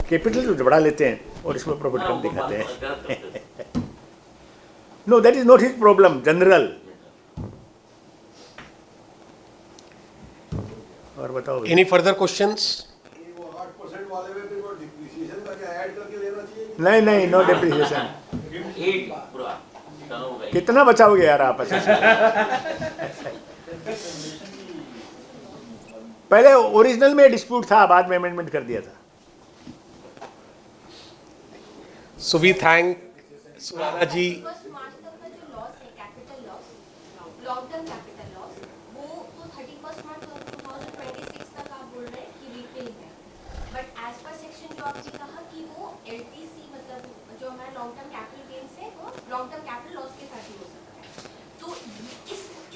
कैपिटल तो बढ़ा लेते हैं और इसमें प्रॉफिट कम दिखाते हैं। Know that is not his problem, general. और बताओ Any further questions? वो 8% वाले में फिर वो डिप्रिसिएशन का क्या ऐड करके लेना चाहिए? नहीं नो डेप्रिसिएशन। 8 पूरा टर्नओवर का कितना बचाओगे यार आप? पहले ओरिजिनल में डिस्प्यूट था, बाद में अमेंडमेंट कर दिया था। So we thank Surana ji. 31 मार्च तक का जो लॉस है, capital loss, long term capital loss, वो तो 31 मार्च 2026 तक आप बोल रहे हैं कि रीपेइंग है, बट एज पर सेक्शन जो आपने कहा कि वो LTC मतलब जो हमारा लॉन्ग टर्म कैपिटल गेन्स है वो लॉन्ग टर्म कैपिटल लॉस के साथ ही हो सकता है। तो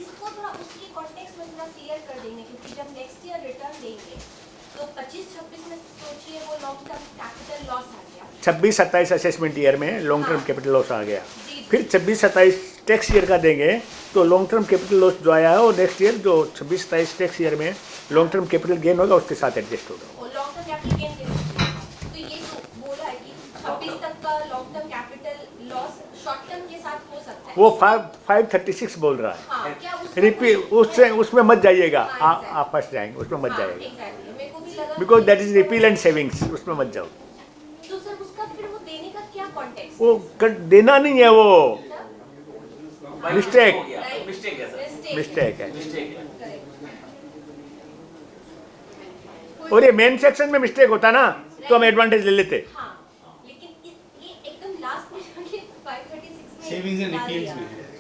इसको थोड़ा उसकी कॉन्टेक्स्ट में थोड़ा क्लियर कर देंगे, क्योंकि जब नेक्स्ट ईयर रिटर्न देंगे तो 25-26 में सोचिए वो लॉन्ग टर्म कैपिटल लॉस आ गया, 26-27 असेसमेंट ईयर में लॉन्ग टर्म हाँ। कैपिटल लॉस आ गया, जी। फिर 26-27 टैक्स ईयर का देंगे तो लॉन्ग टर्म कैपिटल लॉस जो आया है वो नेक्स्ट ईयर जो 26-27 टैक्स ईयर में लॉन्ग टर्म कैपिटल गेन होगा उसके साथ एडजस्ट होगा। और लॉन्ग टर्म कैपिटल गेन के लिए तो ये जो बोला है कि 26 तक का long term capital loss short term के साथ हो सकता है, वो 536 बोल रहा है। हाँ, क्या उसमें रिपीट उससे उसमें मत जाइएगा, हाँ, आप फंस जाएंगे, उसमें मत जाइएगा, एग्जैक्टली मेरे को भी लगा because that is repeal and savings, उसमें मत जाओ। तो सर उसका फिर वो देने का क्या कॉन्टेक्स्ट वो देना नहीं है, वो Mistake. मिस्टेक है सर, मिस्टेक है। मिस्टेक है। और ये मेन सेक्शन में मिस्टेक होता ना तो हम एडवांटेज ले लेते। हाँ, लेकिन ये एकदम लास्ट में जाके 536 में सेविंग्स एंड डाल रिपील्स दिया। में है।